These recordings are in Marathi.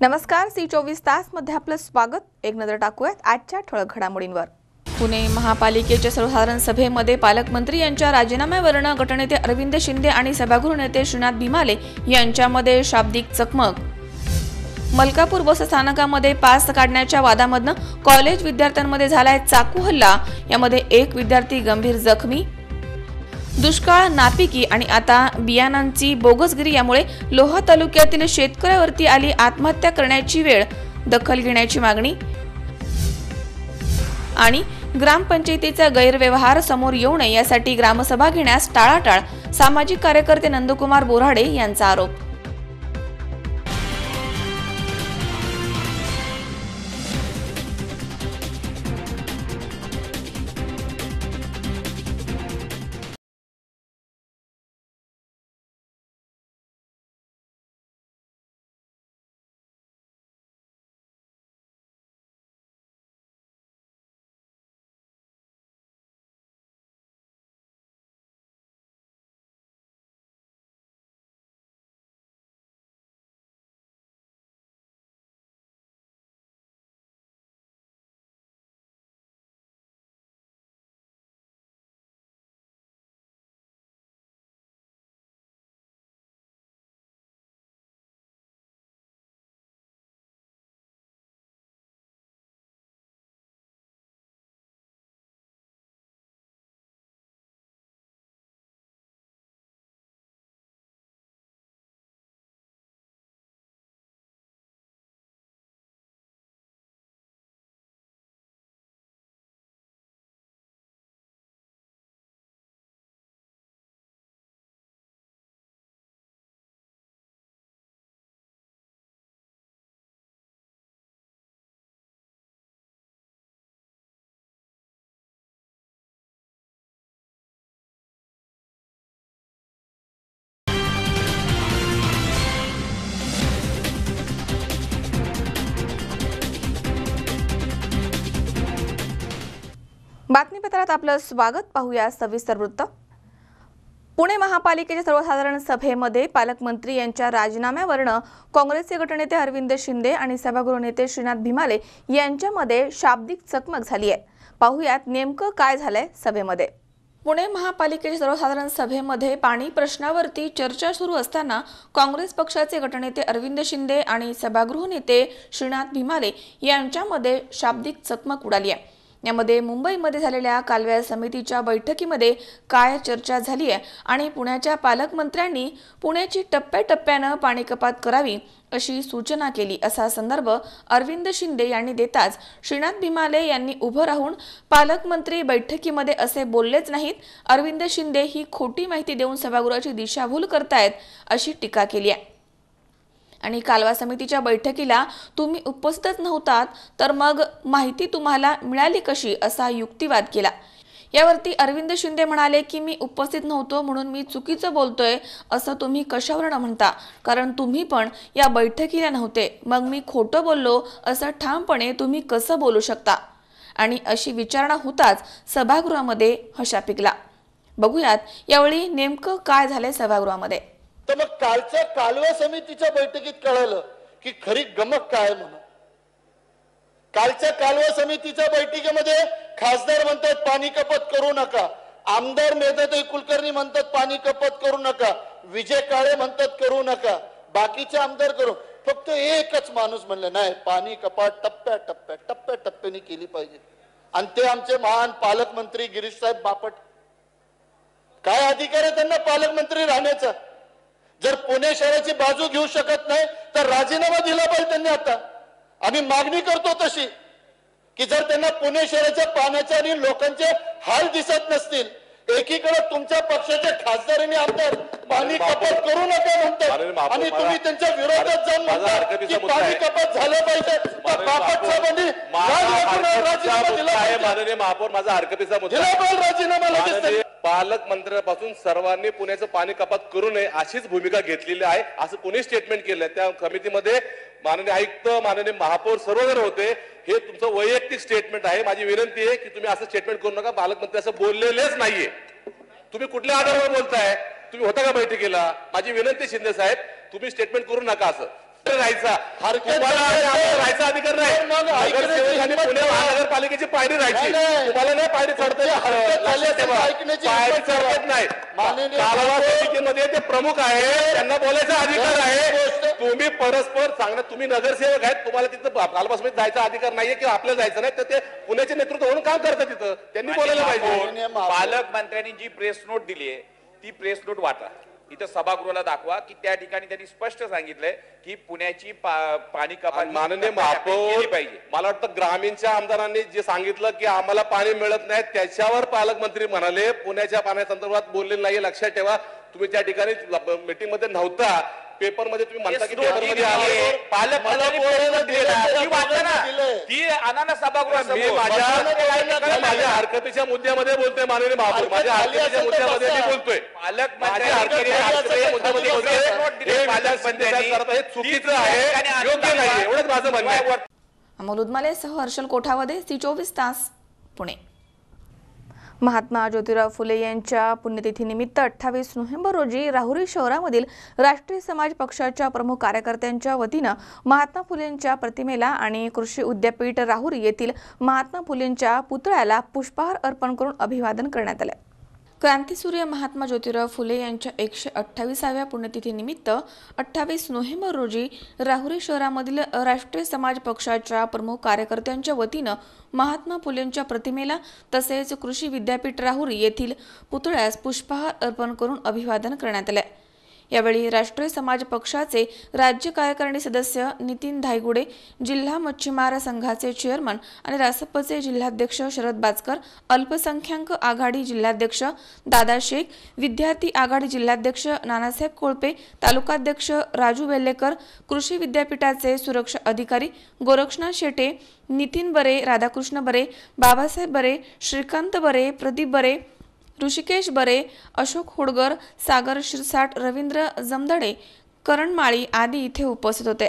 नमस्कार, सी 24 मध्ये आपलं स्वागत। एक नजर टाकूयात आजच्या ठळक घडामोडींवर। पुणे महापालिकेच्या सर्वसाधारण सभेमध्ये पालकमंत्री यांच्या राजीनाम्यावरून गटनेते अरविंद शिंदे आणि सभागृह नेते श्रीनाथ भिमाले यांच्यामध्ये शाब्दिक चकमक। मलकापूर बस स्थानकामध्ये पास काढण्याच्या वादामधून कॉलेज विद्यार्थ्यांमध्ये झालाय चाकू हल्ला। यामध्ये एक विद्यार्थी गंभीर जखमी। दुष्काळ, नापिकी आणि आता बियाणांची बोगसगिरी यामुळे लोहा तालुक्यातील शेतकऱ्यावरती आली आत्महत्या करण्याची वेळ, दखल घेण्याची मागणी। आणि ग्रामपंचायतीचा गैरव्यवहार समोर येऊ नये यासाठी ग्रामसभा घेण्यास टाळाटाळ, सामाजिक कार्यकर्ते नंदकुमार बोराडे यांचा आरोप। बातमीपत्रात आपलं स्वागत। पाहूया सविस्तर वृत्त। पुणे महापालिकेच्या सर्वसाधारण सभेमध्ये पालकमंत्री यांच्या राजीनाम्यावरून काँग्रेसचे गटनेते अरविंद शिंदे आणि सभागृह नेते श्रीनाथ भिमाले यांच्यामध्ये शाब्दिक चकमक झाली आहे। पाहूयात नेमकं काय झालंय सभेमध्ये। पुणे महापालिकेच्या सर्वसाधारण सभेमध्ये पाणी प्रश्नावरती चर्चा सुरू असताना काँग्रेस पक्षाचे गटनेते अरविंद शिंदे आणि सभागृह नेते श्रीनाथ भिमाले यांच्यामध्ये शाब्दिक चकमक उडाली आहे। यामध्ये मुंबईमध्ये झालेल्या कालव्या समितीच्या बैठकीमध्ये काय चर्चा झाली आहे आणि पुण्याच्या पालकमंत्र्यांनी पुण्याची टप्प्याटप्प्याने पाणी कपात करावी अशी सूचना केली असा संदर्भ अरविंद शिंदे यांनी देताच श्रीनाथ भिमाले यांनी उभं राहून पालकमंत्री बैठकीमध्ये असे बोललेच नाहीत, अरविंद शिंदे ही खोटी माहिती देऊन सभागृहाची दिशाभूल करतायत अशी टीका केली आहे। आणि कालवा समितीच्या बैठकीला तुम्ही उपस्थितच नव्हतात तर मग माहिती तुम्हाला मिळाली कशी असा युक्तिवाद केला। यावरती अरविंद शिंदे म्हणाले की मी उपस्थित नव्हतो म्हणून मी चुकीचं बोलतोय असं तुम्ही कशावरून म्हणता, कारण तुम्ही पण या बैठकीला नव्हते, मग मी खोटं बोललो असं ठामपणे तुम्ही कसं बोलू शकता। आणि अशी विचारणा होताच सभागृहामध्ये हशा पिकला। बघूयात यावेळी नेमकं काय झालंय सभागृहामध्ये। तर मग कालच्या कालवा समितीच्या बैठकीत कळलं की खरी गमक काय म्हणून। कालच्या कालवा समितीच्या बैठकीमध्ये खासदार म्हणतात पाणी कपात करू नका, आमदार मेधाताई कुलकर्णी म्हणतात पाणी कपात करू नका, विजय काळे म्हणतात करू नका, बाकीचे आमदार करू, फक्त एकच माणूस म्हणलं नाही पाणी कपात टप्प्याटप्प्याने केली पाहिजे। आणि ते आमचे महान पालकमंत्री गिरीश साहेब बापट। काय अधिकार आहे त्यांना पालकमंत्री राहण्याचा? जर पुणे शहराची बाजू घेऊ शकत नाही तर राजीनामा दिला पाहिजे त्यांनी। आता आम्ही मागणी करतो तशी की जर त्यांना पुणे शहराच्या पाण्याचे आणि लोकांचे हाल दिसत नसतील, एकीकडे तुमच्या पक्षाचे खासदार आणि आमदार पाणी कपात करू नका म्हणतात आणि तुम्ही त्यांच्या विरोधात जाऊन म्हणता की पाणी कपात झालं पाहिजे, बापट साहेबांनी राजीनामा दिला पाहिजे। माननीय महापौर, माझा हरकतीचा मुद्दा राजीनामा लगेच पालकमंत्र्यांपासून सर्वांनी पुण्याचं पाणी कपात करू नये अशीच भूमिका घेतलेली आहे असं कोणी स्टेटमेंट केलं। त्या समितीमध्ये माननीय आयुक्त, माननीय महापौर सर्वजण होते। हे तुमचं वैयक्तिक स्टेटमेंट आहे। माझी विनंती आहे की तुम्ही असं स्टेटमेंट करू नका, पालकमंत्री असं बोललेलेच नाहीये। तुम्ही कुठल्या आधारावर बोलताय? तुम्ही होता का बैठकीला? माझी विनंती शिंदे साहेब, तुम्ही स्टेटमेंट करू नका असं। राहायचा तुम्हाला राहायचा अधिकार नाही. नगरसेवकांनी पुणे महानगरपालिकेची पायरी राहायची, तुम्हाला नाही पायरी चढता पायरी चढत नाही. कालवा समितीमध्ये ते प्रमुख आहे, त्यांना बोलायचा अधिकार आहे. तुम्ही परस्पर सांगणं, तुम्ही नगरसेवक आहेत, तुम्हाला तिथं कालवा समितीत जायचा अधिकार नाहीये किंवा आपल्याला जायचं नाही, तर ते पुण्याचे नेतृत्व म्हणून काम करतात तिथं, त्यांनी बोलायला पाहिजे. पालकमंत्र्यांनी जी प्रेस नोट दिली आहे ती प्रेस नोट वाटा, इथं सभागृहाला दाखवा की त्या ठिकाणी त्यांनी स्पष्ट सांगितलंय की पुण्याची पाणी कपात माननीय केली महापौर पाहिजे. मला वाटतं ग्रामीणच्या आमदारांनी जे सांगितलं की आम्हाला पाणी मिळत नाही, त्याच्यावर पालकमंत्री म्हणाले पुण्याच्या पाण्यासंदर्भात बोलले नाहीये. लक्षात ठेवा, तुम्ही त्या ठिकाणी मीटिंग मध्ये नव्हता, पेपर मध्ये तुम्ही म्हणता की पेपरमध्ये आले. माझ्या हरकतीच्या मुद्द्यामध्ये बोलतोय माननीय महापौर, माझ्या हरकतीच्या मुद्द्यामध्ये मी बोलतोय. हे चुकीचं आहे, योग्य नाही, एवढंच माझं म्हणणं आहे. अमोल उदमालेसह हर्षल कोठावदे, C24 तास, पुणे. महात्मा ज्योतिराव फुले यांच्या पुण्यतिथीनिमित्त 28 नोव्हेंबर रोजी राहुरी शहरामधील राष्ट्रीय समाज पक्षाच्या प्रमुख कार्यकर्त्यांच्या वतीनं महात्मा फुलेंच्या प्रतिमेला आणि कृषी विद्यापीठ राहुरी येथील महात्मा फुलेंच्या पुतळ्याला पुष्पहार अर्पण करून अभिवादन करण्यात आले. क्रांतीसूर्य महात्मा ज्योतिराव फुले यांच्या 128व्या पुण्यतिथीनिमित्त 28 नोव्हेंबर रोजी राहुरी शहरामधील राष्ट्रीय समाज पक्षाच्या प्रमुख कार्यकर्त्यांच्या वतीनं महात्मा फुलेंच्या प्रतिमेला तसेच कृषी विद्यापीठ राहुरी येथील पुतळ्यास पुष्पहार अर्पण करून अभिवादन करण्यात आले. यावेळी राष्ट्रीय समाज पक्षाचे राज्य कार्यकारिणी सदस्य नितीन धायगुडे, जिल्हा मच्छीमार संघाचे चेअरमन आणि रासपचे जिल्हाध्यक्ष शरद बाचकर, अल्पसंख्याक आघाडी जिल्हाध्यक्ष दादा शेख, विद्यार्थी आघाडी जिल्हाध्यक्ष नानासाहेब कोळपे, तालुकाध्यक्ष राजू वेल्लेकर, कृषी विद्यापीठाचे सुरक्षा अधिकारी गोरक्षनाथ शेटे, नितीन बरे, राधाकृष्ण बरे, बाबासाहेब बरे, श्रीकांत बरे, प्रदीप बरे, ऋषिकेश बरे, अशोक होडगर, सागर शिरसाट, रवींद्र जमदडे, करण माळी आदी इथे उपस्थित होते.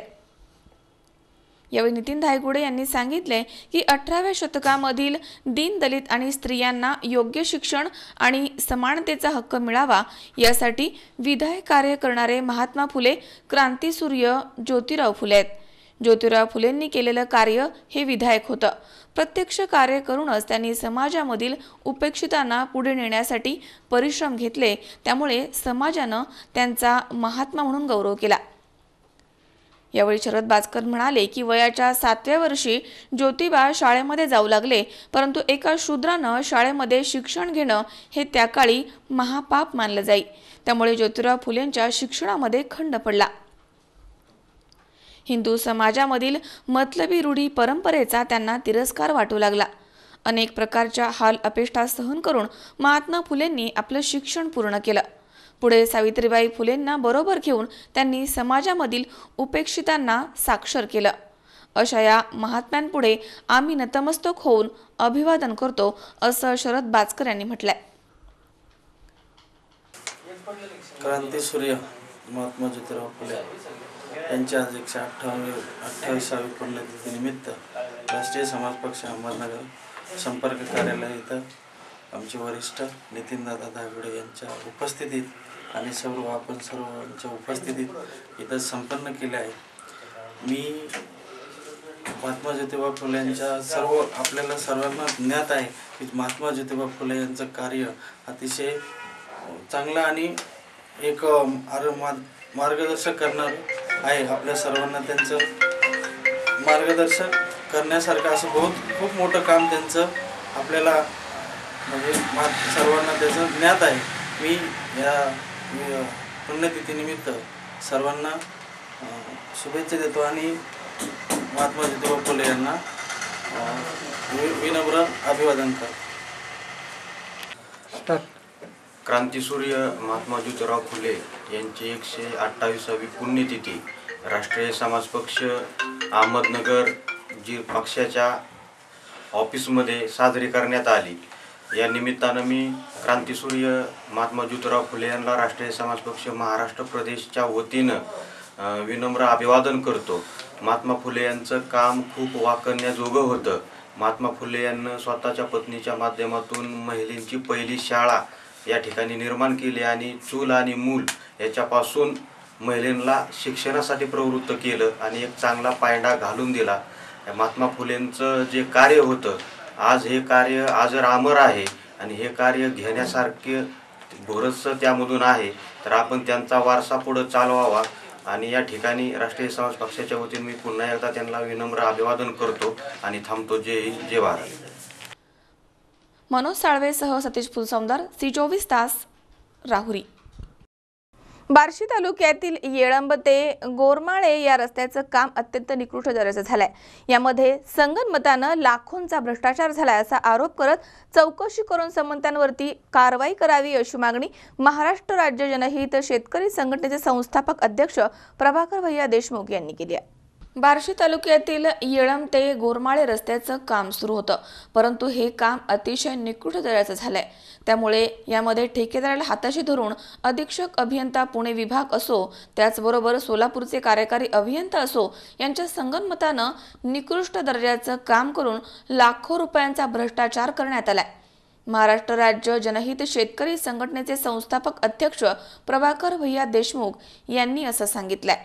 यावेळी नितीन धायगुडे यांनी सांगितले की 18व्या शतकामधील दीन, दलित आणि स्त्रियांना योग्य शिक्षण आणि समानतेचा हक्क मिळावा यासाठी विधायक कार्य करणारे महात्मा फुले क्रांतीसूर्य ज्योतिराव फुले आहेत. ज्योतिराव फुलेंनी केलेलं कार्य हे विधायक होतं. प्रत्यक्ष कार्य करूनच त्यांनी समाजामधील उपेक्षितांना पुढे नेण्यासाठी परिश्रम घेतले, त्यामुळे समाजानं त्यांचा महात्मा म्हणून गौरव केला. यावेळी शरद बाचकर म्हणाले की वयाच्या 7व्या वर्षी ज्योतिबा शाळेमध्ये जाऊ लागले, परंतु एका शूद्रानं शाळेमध्ये शिक्षण घेणं हे त्या काळी महापाप मानलं जाई. त्यामुळे ज्योतिराव फुलेंच्या शिक्षणामध्ये खंड पडला. हिंदू समाजामधील मतलबी रूढी परंपरेचा त्यांना तिरस्कार वाटू लागला. अनेक प्रकारच्या हाल अपेष्टा सहन करून महात्मा फुलेंनी आपलं शिक्षण पूर्ण केलं. पुढे सावित्रीबाई फुलेंना बरोबर घेऊन त्यांनी समाजामधील उपेक्षितांना साक्षर केलं. अशा या महात्म्यांपुढे आम्ही नतमस्तक होऊन अभिवादन करतो, असं शरद बाचकर यांनी म्हटलंय. क्रांतीसूर्य महात्मा ज्योतिराव फुले यांच्या 128व्या पुण्यतिथीनिमित्त राष्ट्रीय समाज पक्ष अहमदनगर संपर्क कार्यालय इथं आमचे वरिष्ठ नितीनदादा धायगुडे यांच्या उपस्थितीत आणि सर्वांच्या उपस्थितीत इथं संपन्न केले आहे. मी महात्मा ज्योतिबा फुले यांच्या आपल्याला सर्वांना ज्ञात आहे की महात्मा ज्योतिबा फुले यांचं कार्य अतिशय चांगलं आणि एक मार्गदर्शक करणार आहे. आपल्या सर्वांना त्यांचं मार्गदर्शन करण्यासारखं असं खूप मोठं काम त्यांचं आपल्याला म्हणजे सर्वांना त्याचं ज्ञात आहे. मी या पुण्यतिथीनिमित्त सर्वांना शुभेच्छा देतो आणि महात्मा ज्योतिबा फुले यांना विनम्र अभिवादन करतो. क्रांतीसूर्य महात्मा ज्योतिराव फुले यांची 128वी पुण्यतिथी राष्ट्रीय समाज पक्ष अहमदनगर पक्षाच्या ऑफिसमध्ये साजरी करण्यात आली. या निमित्तानं मी क्रांतीसूर्य महात्मा ज्योतिराव फुले यांना राष्ट्रीय समाज पक्ष महाराष्ट्र प्रदेशच्या वतीनं विनम्र अभिवादन करतो. महात्मा फुले यांचं काम खूप वाखाणण्याजोगं होतं. महात्मा फुले यांनी स्वतःच्या पत्नीच्या माध्यमातून महिलांची पहिली शाळा या ठिकाणी निर्माण केली आणि चूल आणि मूल याच्यापासून महिलांना शिक्षणासाठी प्रवृत्त केलं आणि एक चांगला पायंडा घालून दिला. महात्मा फुलेंचं जे कार्य होतं आज हे कार्य आजर अमर आहे आणि हे कार्य घेण्यासारखे बरंचसं त्यामधून आहे. तर आपण त्यांचा वारसा पुढे चालवावा आणि या ठिकाणी राष्ट्रीय समाज पक्षाच्या वतीने मी पुन्हा एकदा त्यांना विनम्र अभिवादन करतो आणि थांबतो. जय हिंद, जय भारत. मनोज साळवेसह सतीश फुलसौंदर, C24 तास, राहुरी. बार्शी तालुक्यातील येळंब ते गोरमाळे या रस्त्याचं काम अत्यंत निकृष्ट दर्जाचं झालंय. यामध्ये संगनमतानं लाखोंचा भ्रष्टाचार झालाय असा आरोप करत चौकशी करून संबंधितांवरती कारवाई करावी अशी मागणी महाराष्ट्र राज्य जनहित शेतकरी संघटनेचे संस्थापक अध्यक्ष प्रभाकर भैया देशमुख यांनी केली आहे. बार्शी तालुक्यातील येळंब ते गोरमाळे रस्त्याचं काम सुरू होतं, परंतु हे काम अतिशय निकृष्ट दर्जाचं झालंय. त्यामुळे यामध्ये ठेकेदाराला हाताशी धरून अधीक्षक अभियंता पुणे विभाग असो, त्याचबरोबर सोलापूरचे कार्यकारी अभियंता असो यांच्या संगनमतानं निकृष्ट दर्जाचं काम करून लाखो रुपयांचा भ्रष्टाचार करण्यात आलाय. महाराष्ट्र राज्य जनहित शेतकरी संघटनेचे संस्थापक अध्यक्ष प्रभाकर भैया देशमुख यांनी असं सांगितलंय.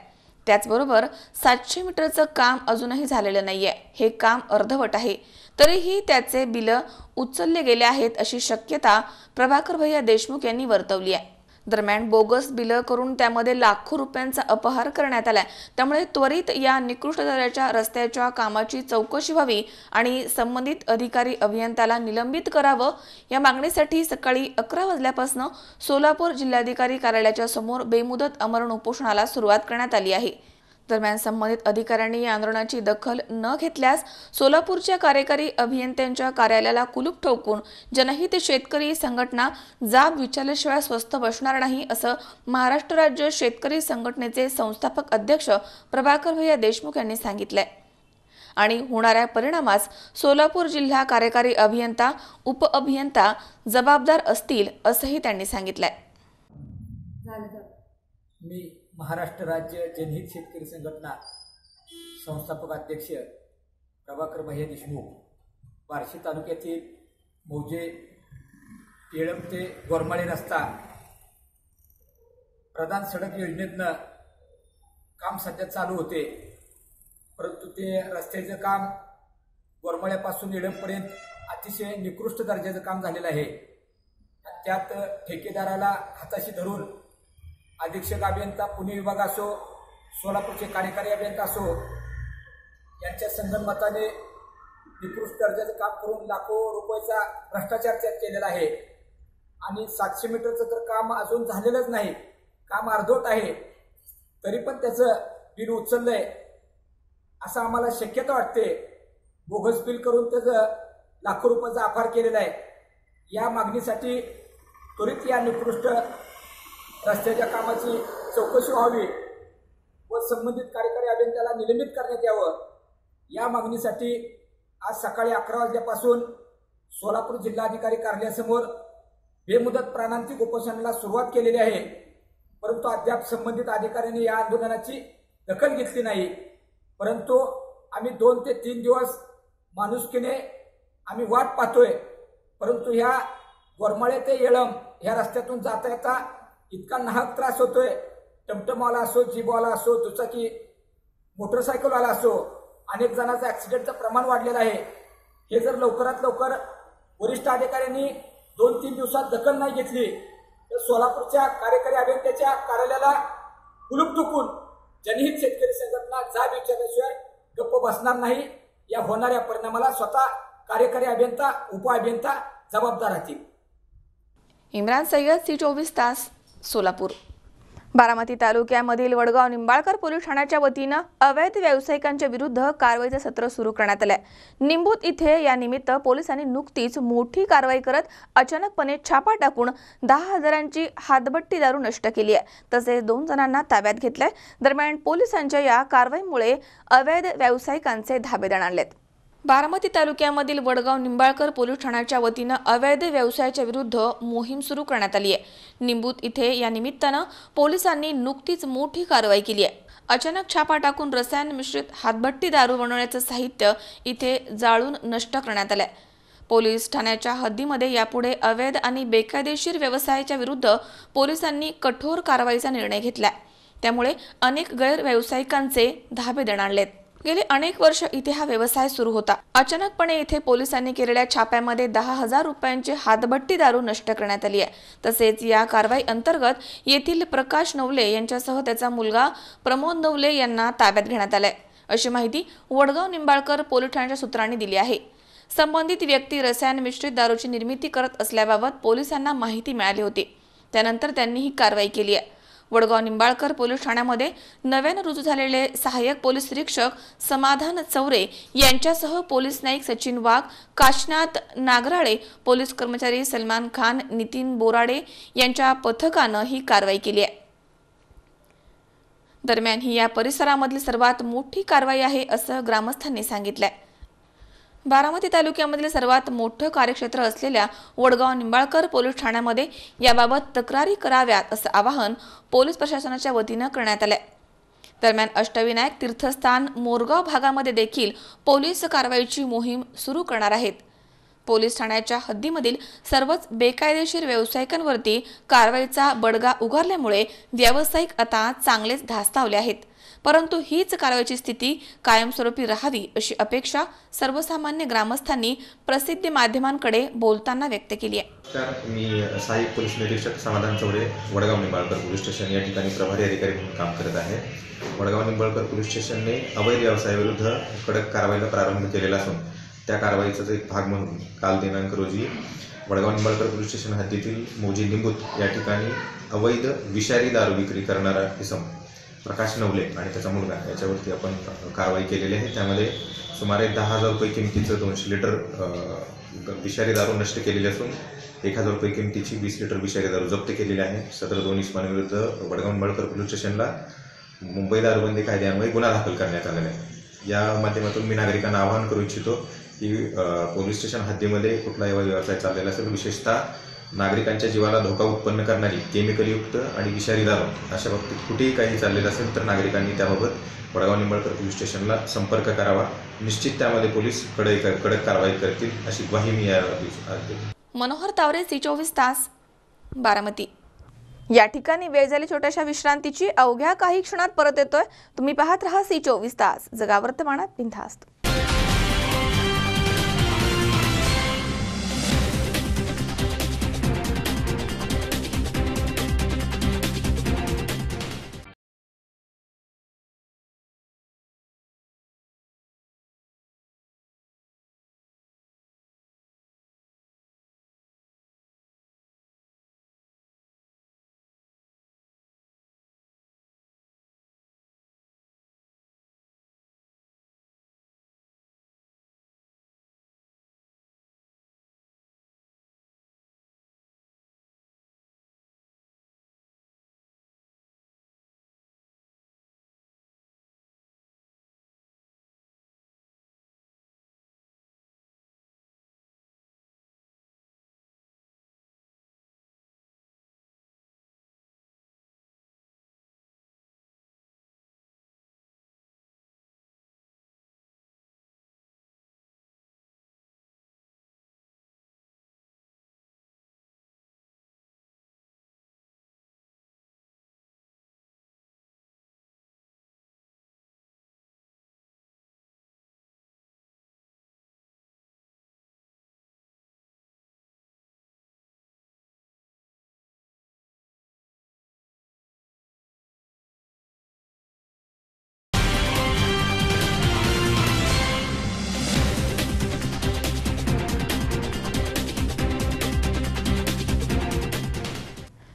त्याचबरोबर 700 मीटरचं काम अजूनही झालेलं नाहीये. हे काम अर्धवट आहे, तरीही त्याचे बिल उचलले गेले आहेत अशी शक्यता प्रभाकर भैया देशमुख यांनी वर्तवली आहे. दरम्यान बोगस बिल करून त्यामध्ये लाखो रुपयांचा अपहार करण्यात आलाय. त्यामुळे त्वरित या निकृष्ट दर्जाच्या रस्त्याच्या कामाची चौकशी व्हावी आणि संबंधित अधिकारी अभियंत्याला निलंबित करावं या मागणीसाठी सकाळी 11 वाजल्यापासून सोलापूर जिल्हाधिकारी कार्यालयाच्या समोर बेमुदत आमरण उपोषणाला सुरुवात करण्यात आली आहे. दरम्यान संबंधित अधिकाऱ्यांनी या आंदोलनाची दखल न घेतल्यास सोलापूरच्या कार्यकारी अभियंत्यांच्या कार्यालयाला कुलूप ठोकून जनहित शेतकरी संघटना जाब विचारल्याशिवाय स्वस्थ बसणार नाही असं महाराष्ट्र राज्य शेतकरी संघटनेचे संस्थापक अध्यक्ष प्रभाकर भैया देशमुख यांनी सांगितलंय. आणि होणाऱ्या परिणामास सोलापूर जिल्हा कार्यकारी अभियंता उपअभियंता जबाबदार असतील असंही त्यांनी सांगितलंय. मी महाराष्ट्र राज्य जनहित शेतकरी संघटना संस्थापक अध्यक्ष प्रभाकर भैया देशमुख, बार्शी तालुक्यातील मौजे येळंब ते गोरमाळे रस्ता प्रधान सडक योजनेतनं काम सध्या चालू होते, परंतु ते रस्त्याचं काम गोरमाळ्यापासून येळंबपर्यंत अतिशय निकृष्ट दर्जाचं काम झालेलं आहे. त्यात ठेकेदाराला हाताशी धरून अधीक्षक अभियंता पुणे विभाग असो, सोलापूरचे कार्यकारी अभियंता असो यांच्या संगनमताने निकृष्ट दर्जाचं काम करून लाखो रुपयाचा भ्रष्टाचार केलेला आहे. आणि 700 मीटरचं तर काम अजून झालेलंच नाही, काम अर्धवट आहे, तरी पण त्याचं बिल उचललंय असं आम्हाला शक्यता वाटते. बोगस बिल करून त्याचं लाखो रुपयाचा अपहार केलेला आहे. या मागणीसाठी त्वरित या निकृष्ट रस्त्याच्या कामाची चौकशी व्हावी व संबंधित कार्यकारी अभियंत्याला निलंबित करण्यात यावं या मागणीसाठी आज सकाळी 11 वाजल्यापासून सोलापूर जिल्हाधिकारी कार्यालयासमोर बेमुदत प्राणांतिक उपोषणाला सुरुवात केलेली आहे. परंतु अद्याप संबंधित अधिकाऱ्यांनी या आंदोलनाची दखल घेतली नाही. परंतु आम्ही 2 ते 3 दिवस माणुसकीने आम्ही वाट पाहतोय, परंतु ह्या गोरमाळे ते येळंब ह्या रस्त्यातून जाता येता इतका नाहक त्रास होतोय. टमटमवाला असो, जीपवाला असो, दुचाकी मोटरसायकलवाला असो, अनेक जणांचं ॲक्सिडेंटचं प्रमाण वाढलेलं आहे. हे जर लवकरात लवकर वरिष्ठ अधिकाऱ्यांनी 2-3 दिवसात दखल नाही घेतली तर सोलापूरच्या कार्यकारी अभियंत्याच्या कार्यालयाला कुलूप ठोकून जनहित शेतकरी संघटना जाब विचारल्याशिवाय गप्प बसणार नाही. या होणाऱ्या परिणामाला स्वतः कार्यकारी अभियंता उपअभियंता जबाबदार राहतील. इम्रान सय्यद, C24 तास, सोलापूर. बारामती तालुक्यामधील वडगाव निंबाळकर पोलीस ठाण्याच्या वतीनं अवैध व्यावसायिकांच्या विरुद्ध कारवाईचे सत्र सुरू करण्यात आले. निंबूत इथे या निमित्त पोलिसांनी नुकतीच मोठी कारवाई करत अचानकपणे छापा टाकून 10,000ची हातभट्टी दारू नष्ट केली आहे. तसेच 2 जणांना ताब्यात घेतलंय. दरम्यान पोलिसांच्या या कारवाईमुळे अवैध व्यावसायिकांचे धाबे दणाणलेत. बारामती तालुक्यामधील वडगाव निंबाळकर पोलीस ठाण्याच्या वतीनं अवैध व्यवसायाच्या विरुद्ध मोहीम सुरू करण्यात आली आहे. निंबूत इथे या निमित्तानं पोलिसांनी नुकतीच मोठी कारवाई केली आहे. अचानक छापा टाकून रसायन मिश्रित हातभट्टी दारू बनवण्याचं साहित्य इथे जाळून नष्ट करण्यात आलंय. पोलीस ठाण्याच्या हद्दीमध्ये यापुढे अवैध आणि बेकायदेशीर व्यवसायाच्या विरुद्ध पोलिसांनी कठोर कारवाईचा निर्णय घेतलाय. त्यामुळे अनेक गैरव्यावसायिकांचे धाबे दणाणलेत। गेले अनेक वर्ष इथे हा व्यवसाय सुरू होता। अचानकपणे इथे पोलिसांनी केलेल्या छाप्यामध्ये 10,000 रुपयांची हातभट्टी दारू नष्ट करण्यात आली आहे। तसेच या कारवाई अंतर्गत येथील प्रकाश नवले यांच्यासह त्याचा मुलगा प्रमोद नवले यांना ताब्यात घेण्यात आले, अशी माहिती वडगाव निंबाळकर पोलीस ठाण्याच्या सूत्रांनी दिली आहे। संबंधित व्यक्ती रसायन मिश्रित दारूची निर्मिती करत असल्याबाबत पोलिसांना माहिती मिळाली होती। त्यानंतर त्यांनी ही कारवाई केली आहे। वडगाव निंबाळकर पोलीस ठाण्यामध्ये नव्याने रुजू झालेले सहाय्यक पोलीस निरीक्षक समाधान चौरे यांच्यासह पोलीस नाईक सचिन वाघ, काशनाथ नागराळे, पोलीस कर्मचारी सलमान खान, नितीन बोराडे यांच्या पथकानं ही कारवाई केली आहे। दरम्यान ही या परिसरामधील सर्वात मोठी कारवाई आहे असं ग्रामस्थांनी सांगितलंय। बारामती तालुक्यामधील सर्वात मोठं कार्यक्षेत्र असलेल्या वडगाव निंबाळकर पोलीस ठाण्यामध्ये याबाबत तक्रारी कराव्यात असं आवाहन पोलीस प्रशासनाच्या वतीनं करण्यात आलंय। दरम्यान अष्टविनायक तीर्थस्थान मोरगाव भागामध्ये देखील पोलीस कारवाईची मोहीम सुरू करणार आहेत। पोलीस ठाण्याच्या हद्दीमधील सर्वच बेकायदेशीर व्यावसायिकांवरती कारवाईचा बडगा उगारल्यामुळे व्यावसायिक आता चांगलेच धास्तावले आहेत। परंतु हीच कारवाईची स्थिती कायमस्वरूपी राहावी अशी अपेक्षा सर्वसामान्य ग्रामस्थांनी प्रसिद्धी माध्यमांकडे बोलताना व्यक्त केली आहे। मी सहाय्यक पोलीस निरीक्षक समाधान चौरे, वडगाव निंबाळकर पोलीस स्टेशन या ठिकाणी प्रभारी अधिकारी म्हणून काम करत आहे। वडगाव निंबाळकर पोलीस स्टेशनने अवैध व्यवसायाविरुद्ध कडक कारवाईला प्रारंभ केलेला असून त्या कारवाईचाच एक भाग म्हणून काल दिनांक रोजी वडगाव निंबाळकर पोलीस स्टेशन हद्दीतील मौजी लिंबूत या ठिकाणी अवैध विषारी दारू विक्री करणारा इसम प्रकाश नवले आणि त्याचा मुलगा याच्यावरती आपण कारवाई केलेली आहे। त्यामध्ये सुमारे 10,000 रुपये किमतीचं 200 लिटर विषारी दारू नष्ट केलेली असून 1,000 रुपये किमतीची 20 लिटर विषारी दारू जप्त केलेली आहे। सदर दोन इसमांविरुद्ध वडगाव निंबाळकर पोलीस स्टेशनला मुंबई दारूबंदी कायद्यान्वये गुन्हा दाखल करण्यात आलेला आहे। या माध्यमातून मी नागरिकांना आवाहन करू इच्छितो की पोलीस स्टेशन हद्दीमध्ये कुठलाही व्यवसाय चाललेला असेल, विशेषतः नागरिकांच्या जीवाला धोका उत्पन्न करणारी केमिकलयुक्त आणि विषारी दारू अशा बाबतीत कुठेही काही चाललेलं असेल तर नागरिकांनी त्याबाबत वडगाव निंबाळकर पोलीस स्टेशनला संपर्क करावा। निश्चित त्यामध्ये पोलीस कडक कारवाई करतील अशी ग्वाही मी या देतो। मनोहर तावरे, C24 तास, बारामती। या ठिकाणी वेळ झाली छोट्याशा विश्रांतीची। अवघ्या काही क्षणात परत येतोय। तुम्ही पाहत रहा C24 तास, जगा वर्तमानात बिनधास्त।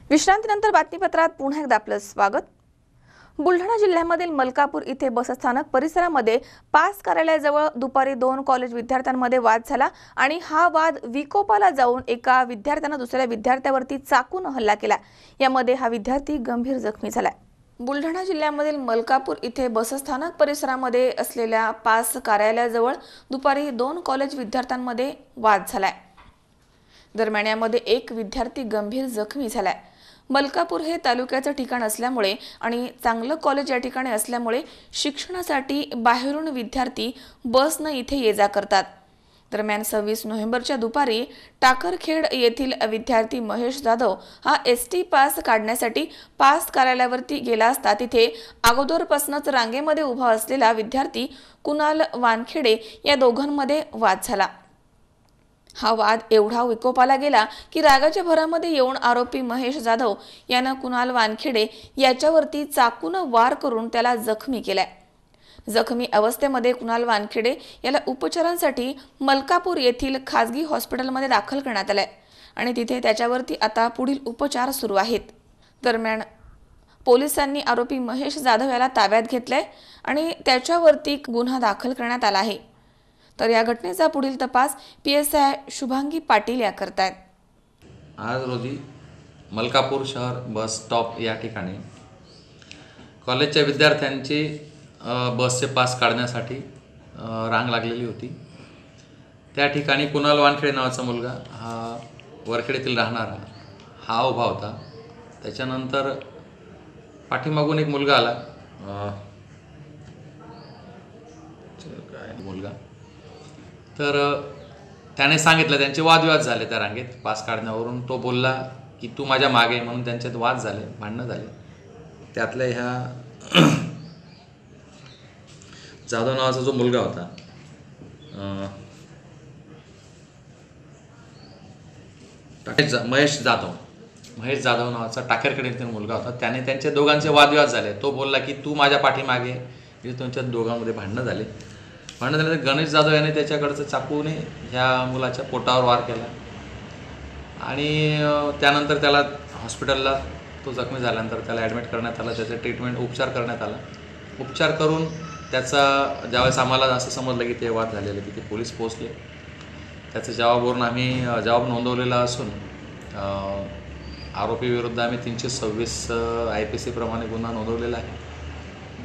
विश्रांतीनंतर बातमीपत्रात पुन्हा एकदा आपलं स्वागत। बुलढाणा जिल्ह्यामधील मलकापूर इथे बसस्थानक परिसरामध्ये पास कार्यालयाजवळ दुपारी 2 कॉलेज विद्यार्थ्यांमध्ये वाद झाला आणि हा वाद विकोपाला जाऊन एका विद्यार्थ्याने दुसऱ्या विद्यार्थ्यावरती चाकून हल्ला केला। यामध्ये हा विद्यार्थी गंभीर जखमी झाला। बुलढाणा जिल्ह्यामधील मलकापूर इथे बसस्थानक परिसरामध्ये असलेल्या पास कार्यालयाजवळ दुपारी 2 कॉलेज विद्यार्थ्यांमध्ये वाद झालाय। दरम्यान यामध्ये एक विद्यार्थी गंभीर जखमी झालाय। मलकापूर हे तालुक्याचं ठिकाण असल्यामुळे आणि चांगलं कॉलेज या ठिकाणी असल्यामुळे शिक्षणासाठी बाहेरून विद्यार्थी बसने इथे ये जा करतात। दरम्यान 26 नोव्हेंबरच्या दुपारी टाकरखेड येथील विद्यार्थी महेश जाधव हा एसटी पास काढण्यासाठी पास कार्यालयावरती गेला असता तिथे अगोदरपासूनच रांगेमध्ये उभा असलेला विद्यार्थी कुणाल वानखेडे या दोघांमध्ये वाद झाला। हा वाद एवढा विकोपाला गेला की रागाच्या भरामध्ये येऊन आरोपी महेश जाधव यानं कुणाल वानखेडे याच्यावरती चाकून वार करून त्याला जखमी केलाय। जखमी अवस्थेमध्ये कुणाल वानखेडे याला उपचारांसाठी मलकापूर येथील खासगी हॉस्पिटलमध्ये दाखल करण्यात आले आणि तिथे त्याच्यावरती आता पुढील उपचार सुरू आहेत। दरम्यान पोलिसांनी आरोपी महेश जाधव याला ताब्यात घेतले आणि त्याच्यावरती गुन्हा दाखल करण्यात आला आहे। तर या घटनेचा पुढील तपास PSI शुभांगी पाटील या करतायत। आज रोजी मलकापूर शहर बस स्टॉप या ठिकाणी कॉलेजच्या विद्यार्थ्यांची बसचे पास काढण्यासाठी रांग लागलेली होती। त्या ठिकाणी कुणाल वानखेडे नावाचा मुलगा हा वरखेडीतील राहणारा हा उभा होता। त्याच्यानंतर पाठीमागून एक मुलगा आला तर त्याने सांगितलं, त्यांचे वादविवाद झाले त्या रांगेत पास काढण्यावरून। तो बोलला की तू माझ्या मागे, म्हणून त्यांच्यात वाद झाले, भांडणं झाले। त्यातल्या ह्या जाधव नावाचा जो मुलगा होता महेश जाधव नावाचा टाकरखेडीतील मुलगा होता, त्याने त्यांच्या दोघांचे वादविवाद झाले। तो बोलला की तू माझ्या पाठीमागे, त्यांच्या दोघांमध्ये भांडणं झाले। तर गणेश जाधव याने त्याच्याकडचं चाकूने ह्या मुलाच्या पोटावर वार केला आणि त्यानंतर त्याला हॉस्पिटलला तो जखमी झाल्यानंतर त्याला ॲडमिट करण्यात आला। त्याचं ट्रीटमेंट उपचार करण्यात आला। उपचार करून त्याचा ज्यावेळेस आम्हाला असं समजलं की ते वाद झालेले की ते पोलीस पोहोचले। त्याचं जबाबवरून आम्ही जबाब नोंदवलेला असून आरोपीविरुद्ध आम्ही 326 IPC प्रमाणे गुन्हा नोंदवलेला आहे।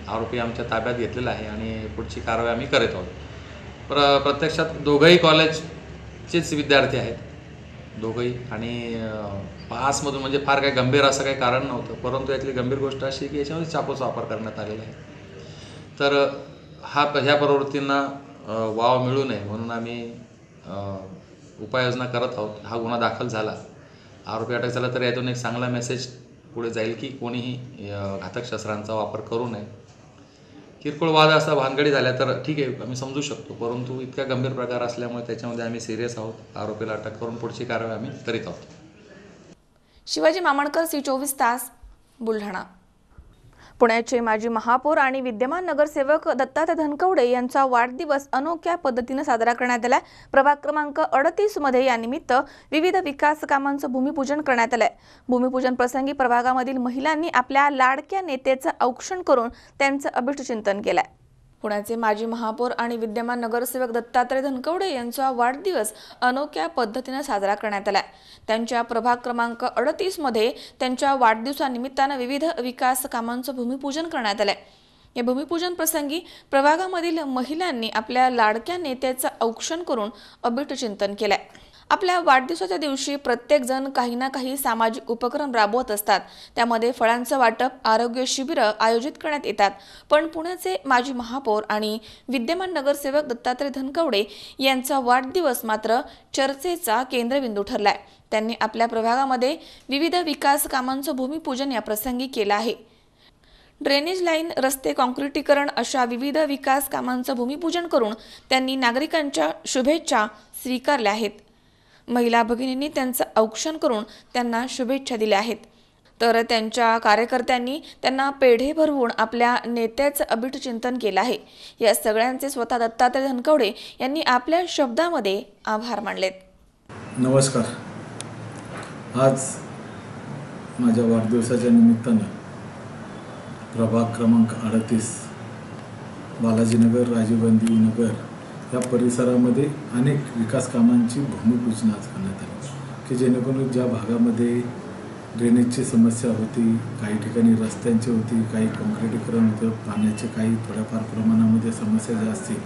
आरोपी आमच्या ताब्यात घेतलेला आहे आणि पुढची कारवाई आम्ही करत आहोत। प्रत्यक्षात दोघंही कॉलेजचेच विद्यार्थी आहेत दोघंही आणि पासमधून म्हणजे फार काही गंभीर असं काही कारण नव्हतं, परंतु यातली गंभीर गोष्ट अशी की याच्यामध्ये चाकूचा वापर करण्यात आलेला आहे। तर ह्या प्रवृत्तींना वाव मिळू नये म्हणून आम्ही उपाययोजना करत आहोत। हा गुन्हा दाखल झाला, आरोपी अटक झाला, तर यातून एक चांगला मेसेज पुढे जाईल की कोणीही घातक शस्त्रांचा वापर करू नये। किरकोळ वाद असा भानगडी झाल्या तर ठीक आहे, आम्ही समजू शकतो, परंतु इतका गंभीर प्रकार असल्यामुळे त्याच्यामध्ये आम्ही सिरियस आहोत। आरोपीला अटक करून पुढची कारवाई आम्ही करीत आहोत। शिवाजी मामणकर, C24 तास, बुलढाणा। पुण्याचे माजी महापौर आणि विद्यमान नगरसेवक दत्तात्रय धनकवडे यांचा वाढदिवस अनोख्या पद्धतीने साजरा करण्यात आला। प्रभाग क्रमांक 38 मध्ये यानिमित्त विविध विकास कामांचं भूमिपूजन करण्यात आलंय। भूमिपूजन प्रसंगी प्रभागामधील महिलांनी आपल्या लाडक्या नेत्याचं औक्षण करून त्यांचं अभिष्टचिंतन केलंय। पुण्याचे माजी महापौर आणि विद्यमान नगरसेवक दत्तात्रय धनकवडे यांचा वाढदिवस अनोख्या पद्धतीने साजरा करण्यात आला। त्यांच्या प्रभाग क्रमांक 38 मध्ये त्यांच्या वाढदिवसानिमित्तानं विविध विकास कामांचं भूमिपूजन करण्यात आलंय। या भूमिपूजन प्रसंगी प्रभागामधील महिलांनी आपल्या लाडक्या नेत्याचं औक्षण करून अभिष्टचिंतन केलंय। आपल्या वाढदिवसाच्या दिवशी प्रत्येक जण काही ना काही सामाजिक उपक्रम राबवत असतात। त्यामध्ये फळांचं वाटप, आरोग्य शिबिरं आयोजित करण्यात येतात। पण पुण्याचे माजी महापौर आणि विद्यमान नगरसेवक दत्तात्रय धनकवडे यांचा वाढदिवस मात्र चर्चेचा केंद्रबिंदू ठरलाय। त्यांनी आपल्या प्रभागामध्ये विविध विकास कामांचं भूमिपूजन या प्रसंगी केलं आहे। ड्रेनेज लाईन, रस्ते, काँक्रिटीकरण अशा विविध विकास कामांचं भूमिपूजन करून त्यांनी नागरिकांच्या शुभेच्छा स्वीकारल्या आहेत। महिला भगिनींनी त्यांचं औक्षण करून त्यांना शुभेच्छा दिल्या आहेत, तर त्यांच्या कार्यकर्त्यांनी त्यांना पेढे भरवून आपल्या नेत्याचं अभिष्टचिंतन केलं आहे। या सगळ्यांचे स्वतः दत्तात्रय धनकवडे यांनी आपल्या शब्दामध्ये आभार मानलेत। नमस्कार। आज माझ्या वाढदिवसाच्या निमित्तानं प्रभाग क्रमांक 38 बालाजीनगर, राजीव गांधी नगर या परिसरामध्ये अनेक विकास कामांची भूमिपूजन आज करण्यात आली की जेणेकरून ज्या भागामध्ये ड्रेनेजची समस्या होती, काही ठिकाणी रस्त्यांची होती, काही काँक्रिटीकरण होतं, पाण्याचे काही थोड्याफार प्रमाणामध्ये समस्या ज्या असतील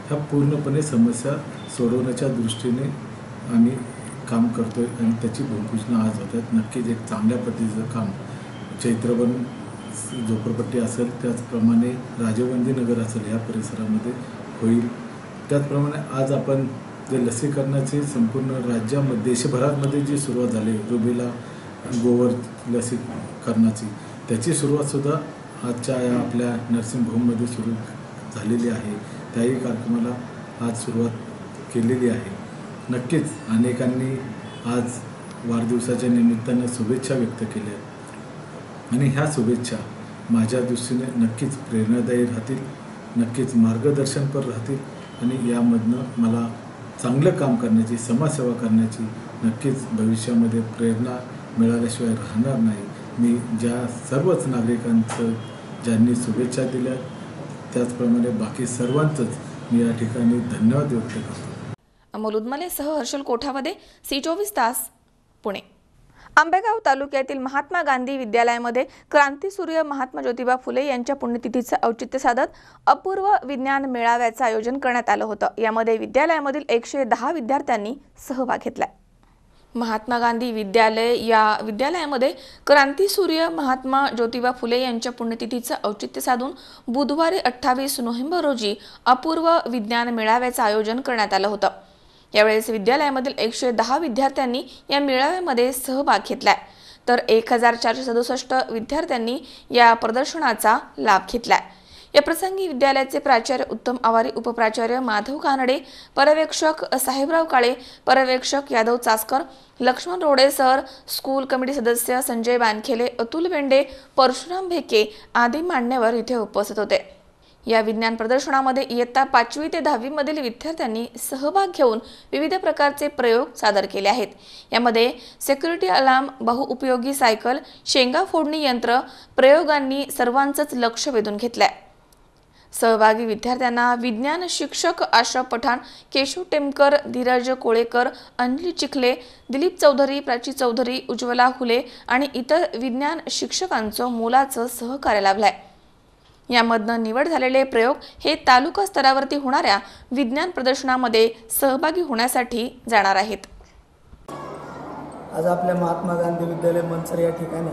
ह्या पूर्णपणे समस्या सोडवण्याच्या दृष्टीने आम्ही काम करतोय आणि त्याची भूमिपूजन आज होत आहेत। नक्कीच एक चांगल्या पद्धतीचं काम चैत्रवन झोपडपट्टी असेल, त्याचप्रमाणे राजीव गांधी नगर असेल या परिसरामध्ये होईल। त्याचप्रमाणे आज आपण जे लसीकरणाची संपूर्ण राज्यामध्ये देशभरामध्ये जी सुरुवात झाली रुबेला गोवर लसीकरणाची, त्याची सुरुवातसुद्धा आजच्या या आपल्या नर्सिंग होममध्ये सुरू झालेली आहे. त्याही कार्यक्रमाला आज सुरुवात केलेली आहे. नक्कीच अनेकांनी आज वाढदिवसाच्या निमित्तानं शुभेच्छा व्यक्त केल्या आणि ह्या शुभेच्छा माझ्या दृष्टीने नक्कीच प्रेरणादायी राहतील, नक्कीच मार्गदर्शनपर राहतील आणि यामधनं मला चांगलं काम करण्याची, समाजसेवा करण्याची नक्कीच भविष्यामध्ये प्रेरणा मिळाल्याशिवाय राहणार नाही. मी ज्या सर्वच नागरिकांचं ज्यांनी शुभेच्छा दिल्या त्याचप्रमाणे बाकी सर्वांचंच मी या ठिकाणी धन्यवाद व्यक्त करतो. अमोल उदमलेसह हर्षल कोठावदे, सी24 तास, पुणे. आंबेगाव तालुक्यातील महात्मा गांधी विद्यालयामध्ये क्रांतीसूर्य महात्मा ज्योतिबा फुले यांच्या पुण्यतिथीचं औचित्य साधत अपूर्व विज्ञान मेळाव्याचं आयोजन करण्यात आलं होतं. यामध्ये विद्यालयामधील 110 विद्यार्थ्यांनी सहभाग घेतलाय. महात्मा गांधी विद्यालय या विद्यालयामध्ये क्रांतीसूर्य महात्मा ज्योतिबा फुले यांच्या पुण्यतिथीचं औचित्य साधून बुधवारी 28 नोव्हेंबर रोजी अपूर्व विज्ञान मेळाव्याचं आयोजन करण्यात आलं होतं. यावेळेस विद्यालयामधील 110 विद्यार्थ्यांनी या मेळाव्यामध्ये सहभाग घेतलाय, तर 1467 विद्यार्थ्यांनी या प्रदर्शनाचा लाभ घेतलाय. या प्रसंगी विद्यालयाचे प्राचार्य उत्तम आवारी, उपप्राचार्य माधव कानडे, पर्यवेक्षक साहेबराव काळे, पर्यवेक्षक Yadav Chaskar, Laxman Rode sir, school committee सदस्य संजय बानखेले, अतुल वेंडे, परशुराम भेके आदी मान्यवर इथे उपस्थित होते. या विज्ञान प्रदर्शनामध्ये इयत्ता 5वी ते 10वी मधील विद्यार्थ्यांनी सहभाग घेऊन विविध प्रकारचे प्रयोग सादर केले आहेत. यामध्ये सिक्युरिटी अलार्म, बहुउपयोगी सायकल, शेंगा फोडणी यंत्र प्रयोगांनी सर्वांचंच लक्ष वेधून घेतलंय. सहभागी विद्यार्थ्यांना विज्ञान शिक्षक आशा पठाण, केशव टेमकर, धीरज कोळेकर, अंजली चिखले, दिलीप चौधरी, प्राची चौधरी, उज्ज्वला हुले आणि इतर विज्ञान शिक्षकांचं मोलाचं सहकार्य लाभलंय. यामधनं निवड झालेले प्रयोग हे तालुका स्तरावरती होणाऱ्या विज्ञान प्रदर्शनामध्ये सहभागी होण्यासाठी जाणार आहेत. आज आपल्या महात्मा गांधी विद्यालय मंचर या ठिकाणी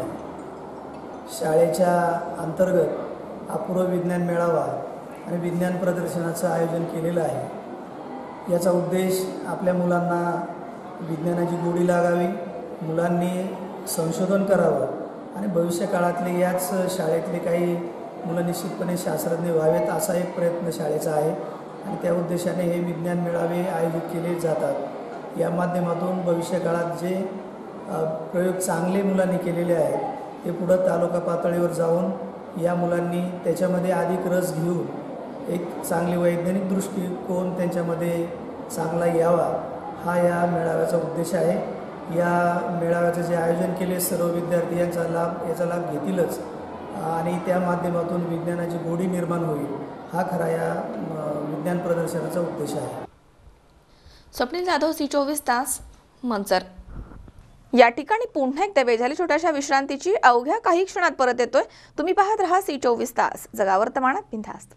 शाळेच्या अंतर्गत अपूर्व विज्ञान मेळावा आणि विज्ञान प्रदर्शनाचं आयोजन केलेलं आहे. याचा उद्देश आपल्या मुलांना विज्ञानाची गोडी लागावी, मुलांनी संशोधन करावं आणि भविष्य काळातले याच शाळेतले काही मुलं निश्चितपणे शास्त्रज्ञ व्हावेत असा एक प्रयत्न शाळेचा आहे आणि त्या उद्देशाने हे विज्ञान मेळावे आयोजित केले जातात. या माध्यमातून भविष्य काळात जे प्रयोग चांगले मुलांनी केलेले आहेत ते पुढं तालुका पातळीवर जाऊन या मुलांनी त्याच्यामध्ये अधिक रस घेऊन एक चांगली वैज्ञानिक दृष्टिकोन त्यांच्यामध्ये चांगला यावा हा या मेळाव्याचा उद्देश आहे. या मेळाव्याचं जे आयोजन केले सर्व विद्यार्थी याचा लाभ घेतीलच आणि त्या माध्यमातून विज्ञानाची गोडी निर्माण होईल हा खरा या विज्ञान प्रदर्शनाचा उद्देश आहे. स्वप्नील जाधव, सी24 तास, मंचर. या ठिकाणी पुन्हा एकदा वेळ झाली छोट्याशा विश्रांतीची. अवघ्या काही क्षणात परत येतोय. तुम्ही पाहत राहा सी24 तास, जगा वर्तमानात बिनधास्त.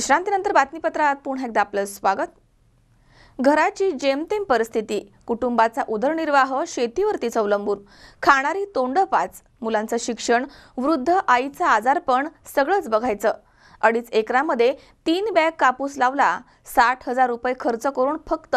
विश्रांतीनंतर बातमीपत्रात पुन्हा एकदा आपलं स्वागत. घराची जेमतेम परिस्थिती, कुटुंबाचा उदरनिर्वाह शेतीवरतीच अवलंबून, खाणारी तोंडपाच, मुलांचं शिक्षण, वृद्ध आईचा आजारपण सगळंच बघायचं. 2.5 एकरामध्ये 3 बॅग कापूस लावला. 60,000 रुपये खर्च करून फक्त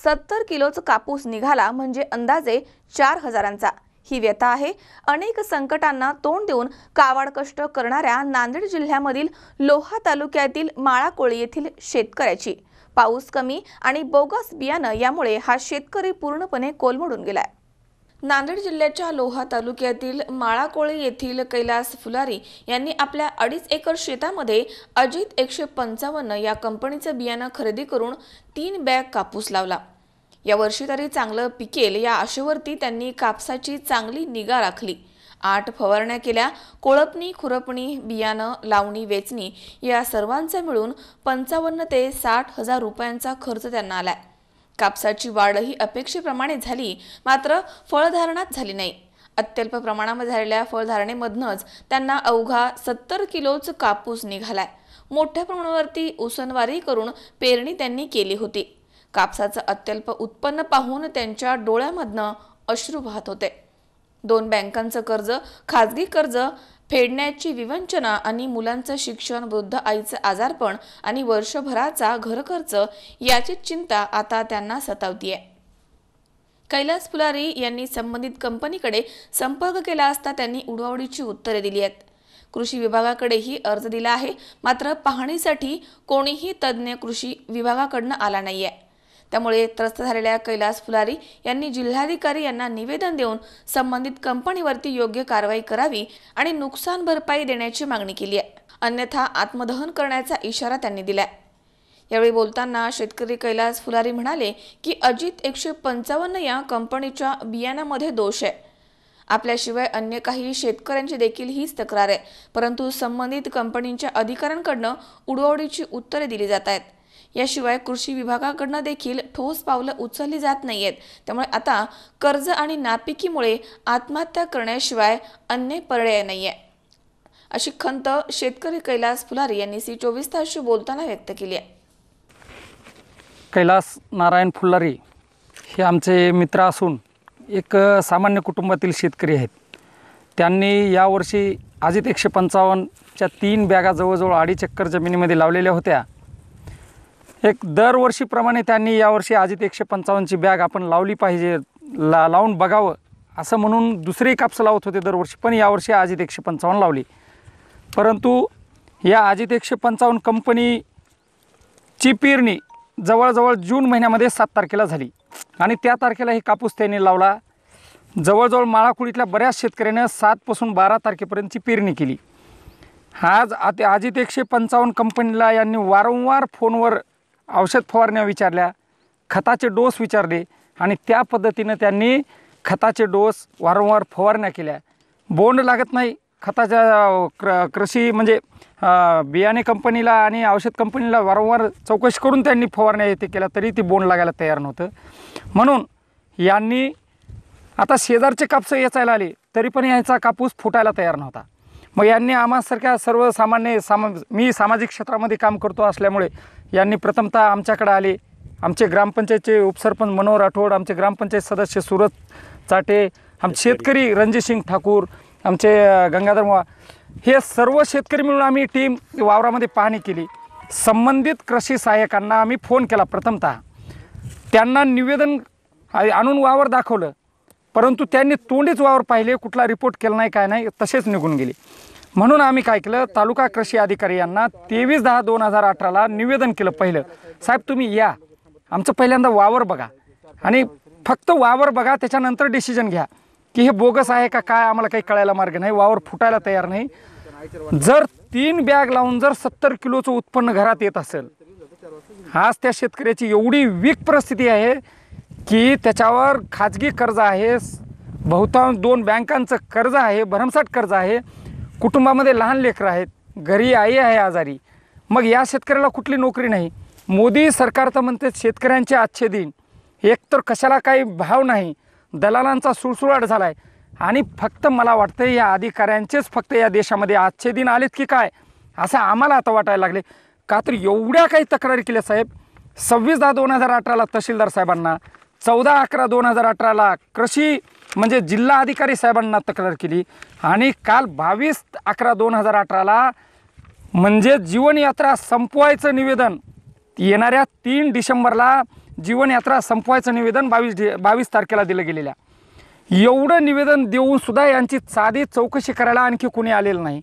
70 किलोचा कापूस निघाला, म्हणजे अंदाजे 4,000चा. ही व्यथा आहे अनेक संकटांना तोंड देऊन कावाड कष्ट करणाऱ्या नांदेड जिल्ह्यामधील लोहा तालुक्यातील माळाकोळी येथील शेतकऱ्याची. पाऊस कमी आणि बोगस बियाणं यामुळे हा शेतकरी पूर्णपणे कोलमडून गेलाय. नांदेड जिल्ह्याच्या लोहा तालुक्यातील माळाकोळी येथील कैलास फुलारी यांनी आपल्या 2.5 एकर शेतामध्ये अजित 155 या कंपनीचं बियाणं खरेदी करून 3 बॅग कापूस लावला. या वर्षी तरी चांगलं पिकेल या आशेवरती त्यांनी कापसाची चांगली निगा राखली. 8 फवारण्या केल्या. कोळपणी, खुरपणी, बियाणं, लावणी, वेचणी या सर्वांचा मिळून 55 ते 60,000 रुपयांचा खर्च त्यांना आलाय. कापसाची वाढही अपेक्षेप्रमाणे झाली, मात्र फळधारणाच झाली नाही. अत्यल्प प्रमाणामध्ये झालेल्या फळधारणेमधनच त्यांना अवघा 70 किलोच कापूस निघालाय. मोठ्या प्रमाणावरती उसनवारी करून पेरणी त्यांनी केली होती. कापसाचं अत्यल्प उत्पन्न पाहून त्यांच्या डोळ्यामधनं अश्रू वाहत होते. 2 बँकांचं कर्ज, खाजगी कर्ज फेडण्याची विवंचना आणि मुलांचं शिक्षण, वृद्ध आईचं आजारपण आणि वर्षभराचा घरखर्च याची चिंता आता त्यांना सतावतीये. कैलास फुलारी यांनी संबंधित कंपनीकडे संपर्क केला असता त्यांनी उडवाउडीची उत्तरे दिली आहेत. कृषी विभागाकडेही अर्ज दिला आहे, मात्र पाहणीसाठी कोणीही तज्ज्ञ कृषी विभागाकडून आला नाहीये. त्यामुळे त्रस्त झालेल्या कैलास फुलारी यांनी जिल्हाधिकारी यांना निवेदन देऊन संबंधित कंपनीवरती योग्य कारवाई करावी आणि नुकसान भरपाई देण्याची मागणी केली आहे. अन्यथा आत्मदहन करण्याचा इशारा त्यांनी दिलाय. यावेळी बोलताना शेतकरी कैलास फुलारी म्हणाले की अजित 155 या कंपनीच्या बियाणामध्ये दोष आहे. आपल्याशिवाय अन्य काही शेतकऱ्यांची देखील हीच तक्रार आहे, परंतु संबंधित कंपनीच्या अधिकाऱ्यांकडून उडवाउडीची उत्तरे दिली जात आहेत. याशिवाय कृषी विभागाकडून देखील ठोस पावलं उचलली जात नाहीयेत. त्यामुळे आता कर्ज आणि नापिकीमुळे आत्महत्या करण्याशिवाय अन्य पर्याय नाहीये, अशी खंत शेतकरी कैलास फुलारी यांनी C24 तासशी बोलताना व्यक्त केली आहे. कैलास नारायण फुलारी हे आमचे मित्र असून एक सामान्य कुटुंबातील शेतकरी आहेत. त्यांनी यावर्षी अजित 155च्या 3 बॅगा जवळजवळ 2.5 एकर जमिनीमध्ये लावलेल्या होत्या. एक दरवर्षीप्रमाणे त्यांनी यावर्षी अजित 155ची बॅग आपण लावली पाहिजे, लावून बघावं असं म्हणून दुसरी कापसं लावत होते दरवर्षी, पण यावर्षी अजित 155 लावली. परंतु या अजित 155 कंपनीची पेरणी जवळजवळ जून महिन्यामध्ये 7 तारखेला झाली आणि त्या तारखेला हे कापूस त्यांनी लावला. जवळजवळ माळाकुळीतल्या बऱ्याच शेतकऱ्यांनी 7 पासून 12 तारखेपर्यंतची पेरणी केली. आज अजित 155 कंपनीला यांनी वारंवार फोनवर औषध फवारण्या विचारल्या, खताचे डोस विचारले आणि त्या पद्धतीनं त्यांनी खताचे डोस वारंवार फवारण्या केल्या. बोंड लागत नाही खताच्या कृषी म्हणजे बियाणे कंपनीला आणि औषध कंपनीला वारंवार चौकशी करून त्यांनी फवारण्या येते केल्या, तरी ती बोंड लागायला तयार नव्हतं. म्हणून यांनी आता शेजारचे कापसं वेचायला आले तरी पण याचा कापूस फुटायला तयार नव्हता. मग यांनी आम्हासारख्या सर्वसामान्य मी सामाजिक क्षेत्रामध्ये काम करतो असल्यामुळे यांनी प्रथमतः आमच्याकडे आले. आमचे ग्रामपंचायतचे उपसरपंच मनोहर राठोड, आमचे ग्रामपंचायत सदस्य सूरज चाटे, आमचे शेतकरी रणजितसिंग ठाकूर, आमचे गंगाधर मोवा, हे सर्व शेतकरी मिळून आम्ही टीम वावरामध्ये पाहणी केली. संबंधित कृषी सहाय्यकांना आम्ही फोन केला. प्रथमतः त्यांना निवेदन आणून वावर दाखवलं, परंतु त्यांनी तोंडीच वावर पाहिले, कुठला रिपोर्ट केला नाही, काय नाही, तसेच निघून गेले. म्हणून आम्ही काय केलं, तालुका कृषी अधिकारी यांना 23/10/2018ला निवेदन केलं. पहिलं, साहेब तुम्ही या, आमचं पहिल्यांदा वावर बघा आणि फक्त वावर बघा, त्याच्यानंतर डिसिजन घ्या की हे बोगस आहे का काय, आम्हाला काही कळायला मार्ग नाही, वावर फुटायला तयार नाही. जर 3 बॅग लावून जर 70 किलोचं उत्पन्न घरात येत असेल, आज त्या शेतकऱ्याची एवढी वीक परिस्थिती आहे की त्याच्यावर खाजगी कर्ज आहे, बहुतांश 2 बँकांचं कर्ज आहे, भरमसाठ कर्ज आहे, कुटुंबामध्ये लहान लेकरं आहेत, घरी आई आहे आजारी, मग या शेतकऱ्याला कुठली नोकरी नाही. मोदी सरकार तर म्हणते शेतकऱ्यांचे आजचे दिन, एकतर कशाला काही भाव नाही, दलालांचा सुळसुळाट झाला आहे आणि फक्त मला वाटतं या अधिकाऱ्यांचेच फक्त या देशामध्ये आजचे दिन आलेत की काय असं आम्हाला आता वाटायला लागले. का तर एवढ्या काही तक्रारी केल्या साहेब. 26/10/2018ला तहसीलदार साहेबांना, 14/11/2018ला कृषी म्हणजे जिल्हा अधिकारी साहेबांना तक्रार केली आणि काल 22/11/2018ला म्हणजे जीवनयात्रा संपवायचं निवेदन, येणाऱ्या 3 डिसेंबरला जीवनयात्रा संपवायचं निवेदन 22 तारखेला दिलं गेलेल्या. एवढं निवेदन देऊन सुद्धा यांची साधी चौकशी करायला आणखी कोणी आलेलं नाही.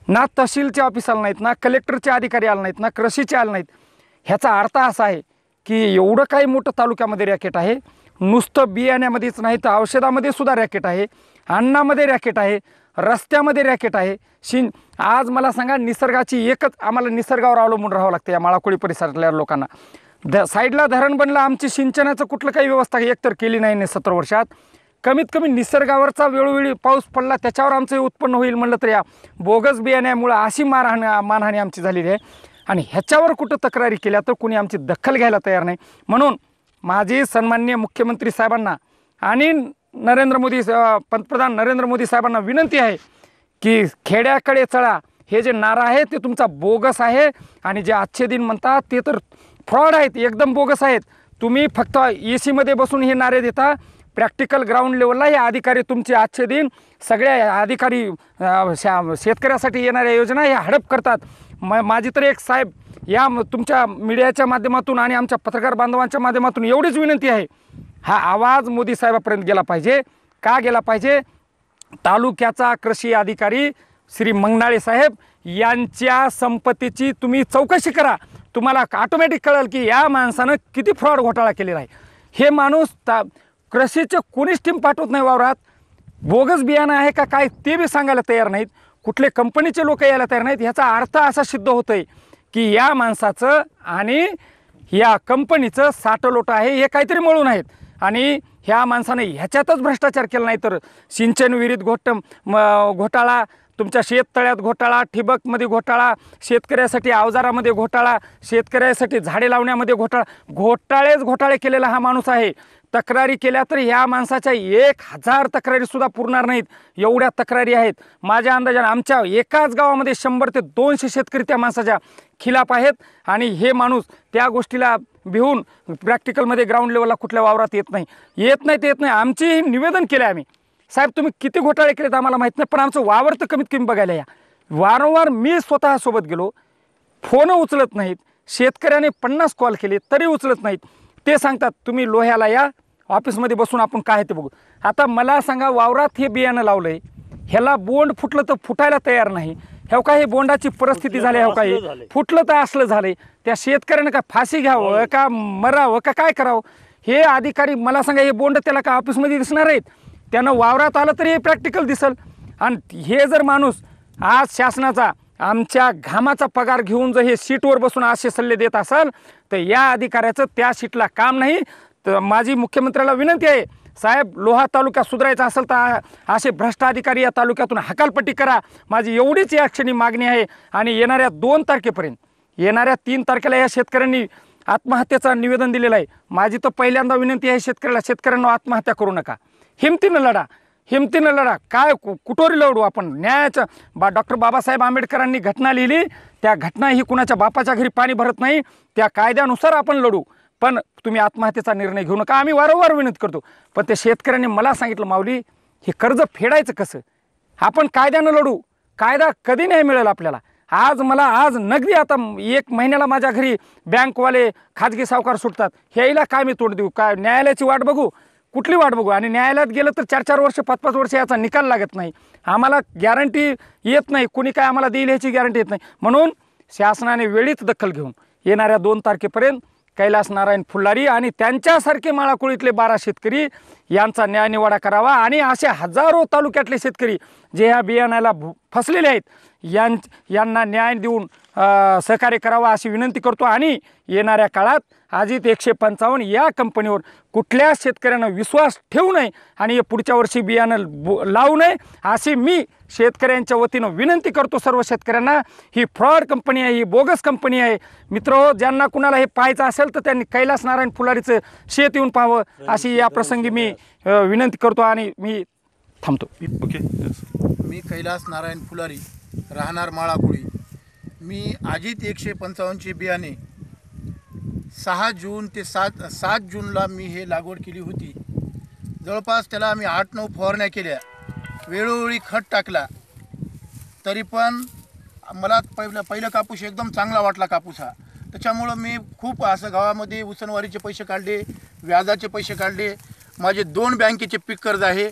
ना तहसीलचे ऑफिस आले नाहीत, ना कलेक्टरचे अधिकारी आले नाहीत, ना कृषीचे आले नाहीत. ह्याचा अर्थ असा आहे की एवढं काही मोठं तालुक्यामध्ये रॅकेट आहे. नुसतं बियाण्यामध्येच नाही तर औषधामध्ये सुद्धा रॅकेट आहे, अन्नामध्ये रॅकेट आहे, रस्त्यामध्ये रॅकेट आहे. आज मला सांगा, निसर्गाची एकच आम्हाला निसर्गावर अवलंबून राहावं लागतं या माळाकोळी परिसरातल्या लोकांना. साईडला धरण बनलं, आमची सिंचनाचं कुठलं काही व्यवस्था एकतर केली नाही 70 वर्षात. कमीत कमी निसर्गावरचा वेळोवेळी पाऊस पडला त्याच्यावर आमचं उत्पन्न होईल म्हणलं तर या बोगस बियाण्यामुळं अशी मानहानी आमची झालेली आहे. आणि ह्याच्यावर कुठं तक्रारी केल्या तर कुणी आमची दखल घ्यायला तयार नाही. म्हणून माझी सन्माननीय मुख्यमंत्री साहेबांना आणि पंतप्रधान नरेंद्र मोदी साहेबांना विनंती आहे की खेड्याकडे चळा, हे जे नारा आहे ते तुमचा बोगस आहे आणि जे आजचे दिन म्हणतात ते तर फ्रॉड आहेत, एकदम बोगस आहेत. तुम्ही फक्त AC मध्ये बसून हे नारे देता. प्रॅक्टिकल ग्राउंड लेवलला हे अधिकारी तुमचे आजचे दिन सगळ्या अधिकारी शेतकऱ्यासाठी येणाऱ्या योजना हे हडप करतात. माझी तर एक साहेब या तुमच्या मीडियाच्या माध्यमातून आणि आमच्या पत्रकार बांधवांच्या माध्यमातून एवढीच विनंती आहे, हा आवाज मोदी साहेबापर्यंत गेला पाहिजे. का गेला पाहिजे? तालुक्याचा कृषी अधिकारी श्री मंगनाळे साहेब यांच्या संपत्तीची तुम्ही चौकशी करा. तुम्हाला ऑटोमॅटिक कळेल की या माणसानं किती फ्रॉड घोटाळा केलेला आहे. हे माणूस कृषीचे कोणीच टीम पाठवत नाही वावरात. बोगस बियाणं आहे का काय ते बी सांगायला तयार नाहीत. कुठले कंपनीचे लोक यायला तयार नाहीत. ह्याचा अर्थ असा सिद्ध होतोय की या माणसाचं आणि या कंपनीचं साठलोट आहे, हे काहीतरी मळून आहेत. आणि ह्या माणसाने ह्याच्यातच भ्रष्टाचार केला नाही तर सिंचन विहिरीत घोटाळा, तुमच्या शेततळ्यात घोटाळा, ठिबकमध्ये घोटाळा, शेतकऱ्यासाठी अवजारामध्ये घोटाळा, शेतकऱ्यासाठी झाडे लावण्यामध्ये घोटाळे केलेला हा माणूस आहे. तक्रारी केल्या तर ह्या माणसाच्या 1000 तक्रारीसुद्धा पुरणार नाहीत, एवढ्या तक्रारी आहेत. माझ्या अंदाजाने आमच्या एकाच गावामध्ये 100 ते 200 शेतकरी त्या माणसाच्या खिलाफ आहेत. आणि हे माणूस त्या गोष्टीला भिवून प्रॅक्टिकलमध्ये ग्राउंड लेवलला कुठल्या वावरात येत नाही. आमची निवेदन केलं आम्ही, साहेब तुम्ही किती घोटाळे केलेत आम्हाला माहीत नाही, पण आमचं वावर तर कमीत कमी बघायला या. वारंवार मी स्वतः सोबत गेलो, फोन उचलत नाहीत. शेतकऱ्याने 50 कॉल केले तरी उचलत नाहीत. ते सांगतात तुम्ही लोह्याला या, ऑफिसमध्ये बसून आपण काय ते बघू. आता मला सांगा, वावरात हे बियाणं लावलं आहे, ह्याला बोंड फुटलं तर फुटायला तयार नाही. हे काय हे बोंडाची परिस्थिती झाली, हे काय फुटलं तर असलं झालं. त्या शेतकऱ्यानं काय फाशी घ्यावं का मरावं का काय करावं? हे अधिकारी मला सांगा, हे बोंड त्याला का ऑफिसमध्ये दिसणार आहेत? त्यानं वावरात आलं तरी हे प्रॅक्टिकल दिसल. आणि हे जर माणूस आज शासनाचा आमच्या घामाचा पगार घेऊन जर हे सीटवर बसून असे सल्ले देत असाल तर या अधिकाऱ्याचं त्या सीटला काम नाही. तर माझी मुख्यमंत्र्याला विनंती आहे, साहेब लोहा तालुका सुधारायचा असेल तर असे भ्रष्ट अधिकारी या तालुक्यातून हकालपट्टी करा. माझी एवढीच या क्षणी मागणी आहे. आणि येणाऱ्या 2 तारखेपर्यंत, येणाऱ्या 3 तारखेला या शेतकऱ्यांनी आत्महत्येचं निवेदन दिलेलं आहे. माझी तर पहिल्यांदा विनंती आहे शेतकऱ्यांना आत्महत्या करू नका, हिमतीनं लढा. काय कुठोरी लढू आपण? न्यायाचं डॉक्टर बाबासाहेब आंबेडकरांनी घटना लिहिली, त्या घटना ही कुणाच्या बापाच्या घरी पाणी भरत नाही. त्या कायद्यानुसार आपण लढू, पण तुम्ही आत्महत्येचा निर्णय घेऊ नका. आम्ही वारंवार विनंती करतो. पण त्या शेतकऱ्यांनी मला सांगितलं, माऊली हे कर्ज फेडायचं कसं? आपण कायद्यानं लढू, कायदा कधी नाही मिळेल आपल्याला. आज नगदी आता 1 महिन्याला माझ्या घरी बँकवाले खाजगी सावकार सुटतात. ह्याला काय मी तोड देऊ? काय न्यायालयाची वाट बघू? कुठली वाट बघू? आणि न्यायालयात गेलं तर 4-4 वर्ष 5-5 वर्ष याचा निकाल लागत नाही. आम्हाला गॅरंटी येत नाही, कुणी काय आम्हाला देईल ह्याची गॅरंटी येत नाही. म्हणून शासनाने वेळीच दखल घेऊन येणाऱ्या 2 तारखेपर्यंत कैलास नारायण फुल्लारी आणि त्यांच्यासारखे माळाकोळीतले 12 शेतकरी यांचा न्यायनिवाडा करावा. आणि असे हजारो तालुक्यातले शेतकरी जे ह्या बियाण्याला फसलेले आहेत यांना न्याय देऊन सहकार्य करावा अशी विनंती करतो. आणि येणाऱ्या काळात अजित 155 या कंपनीवर कुठल्या शेतकऱ्यांना विश्वास ठेवू नये आणि पुढच्या वर्षी बियाणं लावू नये अशी मी शेतकऱ्यांच्या वतीनं विनंती करतो सर्व शेतकऱ्यांना. ही फ्रॉड कंपनी आहे, ही बोगस कंपनी आहे. मित्र, ज्यांना कुणाला हे पाहायचं असेल तर त्यांनी कैलास नारायण फुलारीचं शेत येऊन पाहावं अशी या प्रसंगी मी विनंती करतो आणि मी थांबतो. मी कैलास नारायण फुलारी, राहणार माळाकोळी. मी अजित 155चे बियाणे 6 जून ते 7 जूनला मी हे लागवड केली होती. जवळपास त्याला आम्ही 8-9 फवारण्या केल्या, वेळोवेळी खत टाकला, तरी पण मला पहिलं कापूस एकदम चांगला वाटला कापूस हा. त्याच्यामुळं मी खूप असं गावामध्ये उसनवारीचे पैसे काढले, व्याजाचे पैसे काढले. माझे 2 बँकेचे पीक कर्ज आहे.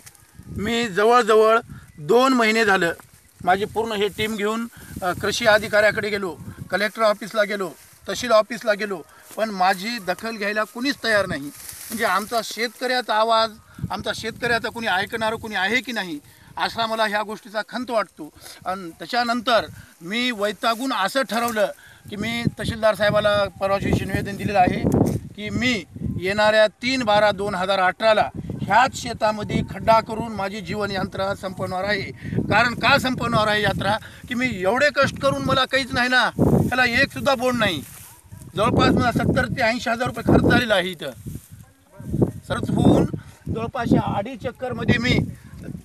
मी जवळजवळ 2 महिने झालं माझी पूर्ण हे टीम घेऊन कृषी अधिकाऱ्याकडे गेलो, कलेक्टर ऑफिसला गेलो, तहसील ऑफिसला गेलो, पण माझी दखल घ्यायला कुणीच तयार नाही. म्हणजे आमचा शेतकऱ्याचा आवाज, आमचा शेतकऱ्याचा कुणी ऐकणारं कुणी आहे की नाही असा मला ह्या गोष्टीचा खंत वाटतो. आणि त्याच्यानंतर मी वैतागून असं ठरवलं की मी तहसीलदार साहेबाला परवा दिवशी निवेदन दिलेलं आहे की मी येणाऱ्या 3/12/2018ला ह्याच शेतामध्ये खड्डा करून माझी जीवन यात्रा संपवणार आहे. कारण का संपवणार आहे यात्रा की मी एवढे कष्ट करून मला काहीच नाही ना, त्याला एकसुद्धा बोंड नाही. जवळपास मला 70 ते 80 हजार रुपये खर्च झालेला आहे. इथं खर्च होऊन जवळपास 2.5 चक्करमध्ये मी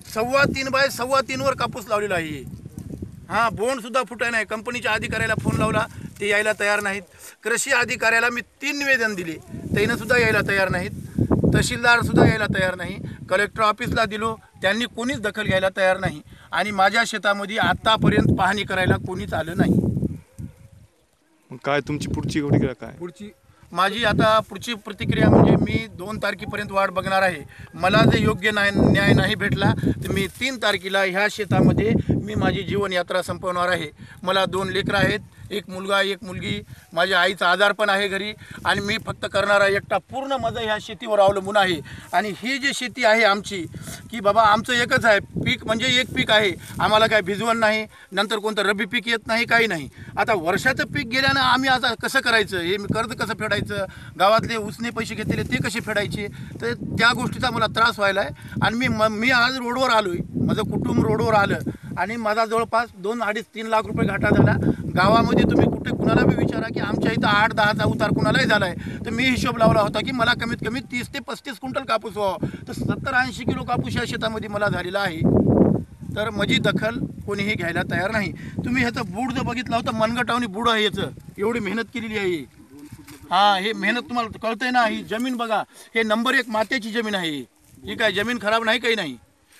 3.25 बाय 3.25 कापूस लावलेला आहे. हां, बोंडसुद्धा फुटाय नाही. कंपनीच्या अधिकाऱ्याला फोन लावला, ते यायला तयार नाहीत. कृषी अधिकाऱ्याला मी 3 निवेदन दिले, त्यानंसुद्धा यायला तयार नाहीत. तहसीलदारसुद्धा यायला तयार नाही. कलेक्टर ऑफिसला दिलो, त्यांनी कोणीच दखल घ्यायला तयार नाही. आणि माझ्या शेतामध्ये आतापर्यंत पाहणी करायला कोणीच आलं नाही. काय तुमची पुढची प्रतिक्रिया काय? माझी आता पुढची प्रतिक्रिया म्हणजे मी 2 तारखेपर्यंत वाट बघणार आहे. मला जर योग्य न्याय नाही भेटला तर मी 3 तारखेला ह्या शेतामध्ये मी माझी जीवनयात्रा संपवणार आहे. मला 2 लेकरं आहेत, एक मुलगा एक मुलगी. माझ्या आईचा आजार पण आहे घरी, आणि मी फक्त करणारा एकटा पूर्ण माझं ह्या शेतीवर अवलंबून आहे. आणि ही जी शेती आहे आमची की बाबा आमचं एकच आहे पीक, म्हणजे एक पीक आहे. आम्हाला काय भिजवण नाही, नंतर कोणतं रब्बी पीक येत नाही, काही नाही. आता वर्षाचं पीक गेल्यानं आम्ही आता कसं करायचं, हे कर्ज कसं फेडायचं, गावातले उसने पैसे घेतलेले ते कसे फेडायचे, तर त्या गोष्टीचा मला त्रास व्हायला आहे. आणि मी आज रोडवर आलो आहे, माझं कुटुंब रोडवर आलं, आणि माझा जवळपास 2-2.5-3 लाख रुपये घाटा झाला. गावामध्ये तुम्ही कुठे कुणाला बी विचारा की आमच्या इथं 8-10चा उतार कुणालाही झाला आहे, तर मी हिशोब लावला होता की मला कमीत कमी 30 ते 35 क्विंटल कापूस व्हावं. तर 70-80 किलो कापूस या शेतामध्ये मला झालेला आहे. तर माझी दखल कोणीही घ्यायला तयार नाही. तुम्ही ह्याचं बूड जर बघितलं होतं, मनगटावनी बूड आहे याचं, एवढी मेहनत केलेली आहे. हां, हे मेहनत तुम्हाला कळतंय ना. ही जमीन बघा, हे नंबर 1 मात्याची जमीन आहे. ही काय जमीन खराब नाही, काही नाही.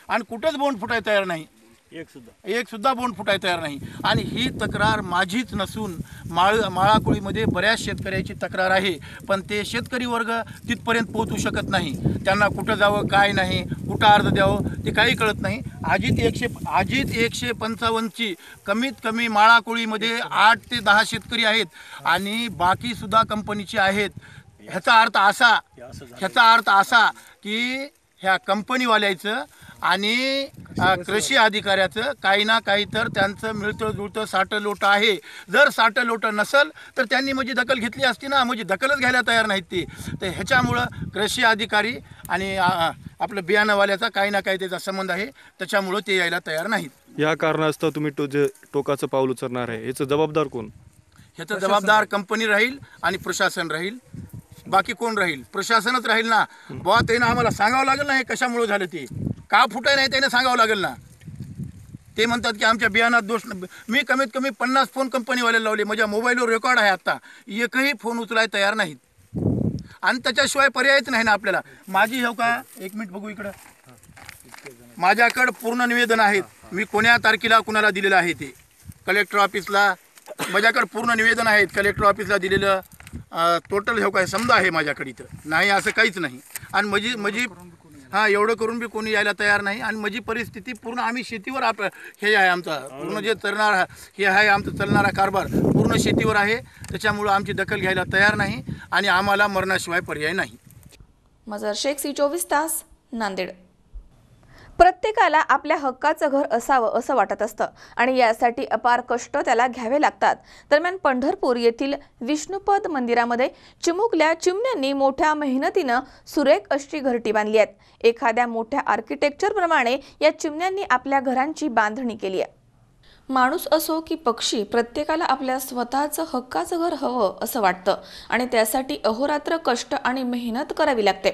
आणि कुठंच बोंड फुटायला तयार नाही, एक सुद्धा बोंड फुटायला तयार नाही. आणि ही तक्रार माझीच नसून माळाकोळीमध्ये बऱ्याच शेतकऱ्याची तक्रार आहे. पण ते शेतकरी वर्ग तिथपर्यंत पोहोचू शकत नाही. त्यांना कुठं जावं, काय नाही, कुठं अर्ज द्यावं ते काही कळत नाही. अजित 155ची कमीत कमी माळाकोळीमध्ये 8 ते 10 शेतकरी आहेत, आणि बाकीसुद्धा कंपनीचे आहेत. ह्याचा अर्थ असा की ह्या कंपनीवाल्याचं आणि कृषी अधिकाऱ्याचं काही ना काही तर त्यांचं मिळतं जुळतं साठं-लोटं आहे. जर साठं-लोटं नसेल तर त्यांनी माझी दखल घेतली असती ना, म्हणजे दखलच घ्यायला तयार नाहीत ते. तर ह्याच्यामुळं कृषी अधिकारी आणि आपलं बियाणंवाल्याचा काही ना काही त्याचा संबंध आहे, त्याच्यामुळं ते यायला तयार नाहीत. या कारणास्तव तुम्ही टोकाचं पाऊल उचलणार आहे, याचं जबाबदार कोण? ह्याचं जबाबदार कंपनी राहील आणि प्रशासन राहील. बाकी कोण राहील? प्रशासनच राहील ना. बुवा त्यानं आम्हाला सांगावं लागेल ना हे कशामुळे झालं, ते का फुटाय नाही त्याने सांगावं लागेल ना. ते म्हणतात की आमच्या बियाणात दोष. मी कमीत कमी 50 फोन कंपनीवाले लावले, माझ्या मोबाईलवर रेकॉर्ड आहे. आता एकही फोन उचलायला तयार नाहीत, आणि त्याच्याशिवाय पर्यायच नाही ना आपल्याला. माझी हो का, 1 मिनिट बघू इकडं, माझ्याकडं पूर्ण निवेदन आहेत. मी कोण्या तारखेला कुणाला दिलेलं आहे ते कलेक्टर ऑफिसला. माझ्याकडं पूर्ण निवेदन आहेत कलेक्टर ऑफिसला दिलेलं. टोटल हे काय समजा आहे माझ्याकडे, इथं नाही असं काहीच नाही. आणि माझी हां, एवढं करून बी कोणी यायला तयार नाही. आणि माझी परिस्थिती पूर्ण, आम्ही शेतीवर हे आहे आमचा पूर्ण जे चालणारा हे आहे आमचं चालणारा कारभार पूर्ण शेतीवर आहे. त्याच्यामुळं आमची दखल घ्यायला तयार नाही, आणि आम्हाला मरणाशिवाय पर्याय नाही. मजर शेख, C24 तास, नांदेड. प्रत्येकाला आपल्या हक्काचं घर असावं असं वाटत असतं, आणि यासाठी अपार कष्ट त्याला घ्यावे लागतात. दरम्यान पंढरपूर येथील विष्णुपद मंदिरामध्ये चिमुकल्या चिमण्यांनी मोठ्या मेहनतीनं सुरेख अशी घरटी बांधली आहेत. एखाद्या मोठ्या आर्किटेक्चरप्रमाणे या चिमण्यांनी आपल्या घरांची बांधणी केली आहे. माणूस असो की पक्षी, प्रत्येकाला आपल्या स्वतःचं हक्काचं घर हवं असं वाटतं, आणि त्यासाठी अहोरात्र कष्ट आणि मेहनत करावी लागते.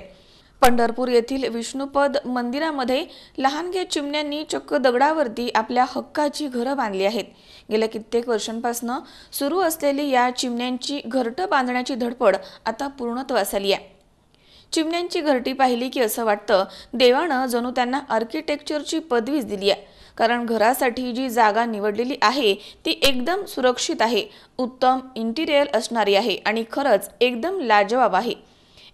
पंढरपूर येथील विष्णुपद मंदिरामध्ये लहानग्या चिमण्यांनी चक्क दगडावरती आपल्या हक्काची घरं बांधली आहेत. गेल्या कित्येक वर्षांपासून सुरू असलेली या चिमण्यांची घरटं बांधण्याची धडपड आता पूर्णत्वास आली आहे. चिमण्यांची घरटी पाहिली की असं वाटतं देवानं जणू त्यांना आर्किटेक्चरची पदवीच दिली आहे. कारण घरासाठी जी जागा निवडलेली आहे ती एकदम सुरक्षित आहे, उत्तम इंटिरियर असणारी आहे आणि खरंच एकदम लाजवाब आहे.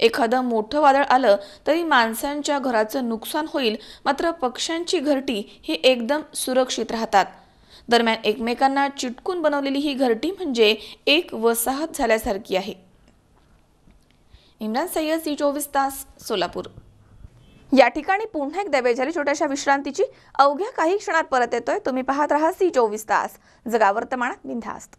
एखादं मोठं वादळ आलं तरी माणसांच्या घराचं नुकसान होईल, मात्र पक्ष्यांची घरटी ही एकदम सुरक्षित राहतात. दरम्यान एकमेकांना चिटकून बनवलेली ही घरटी म्हणजे एक वसाहत झाल्यासारखी आहे. इम्रान सय्यद, C24 तास, सोलापूर. या ठिकाणी पुन्हा एकदा वेळ झाली छोट्याशा विश्रांतीची. अवघ्या काही क्षणात परत येतोय. तुम्ही पाहत राहा C24 तास, जगा वर्तमानात बिनधास्त.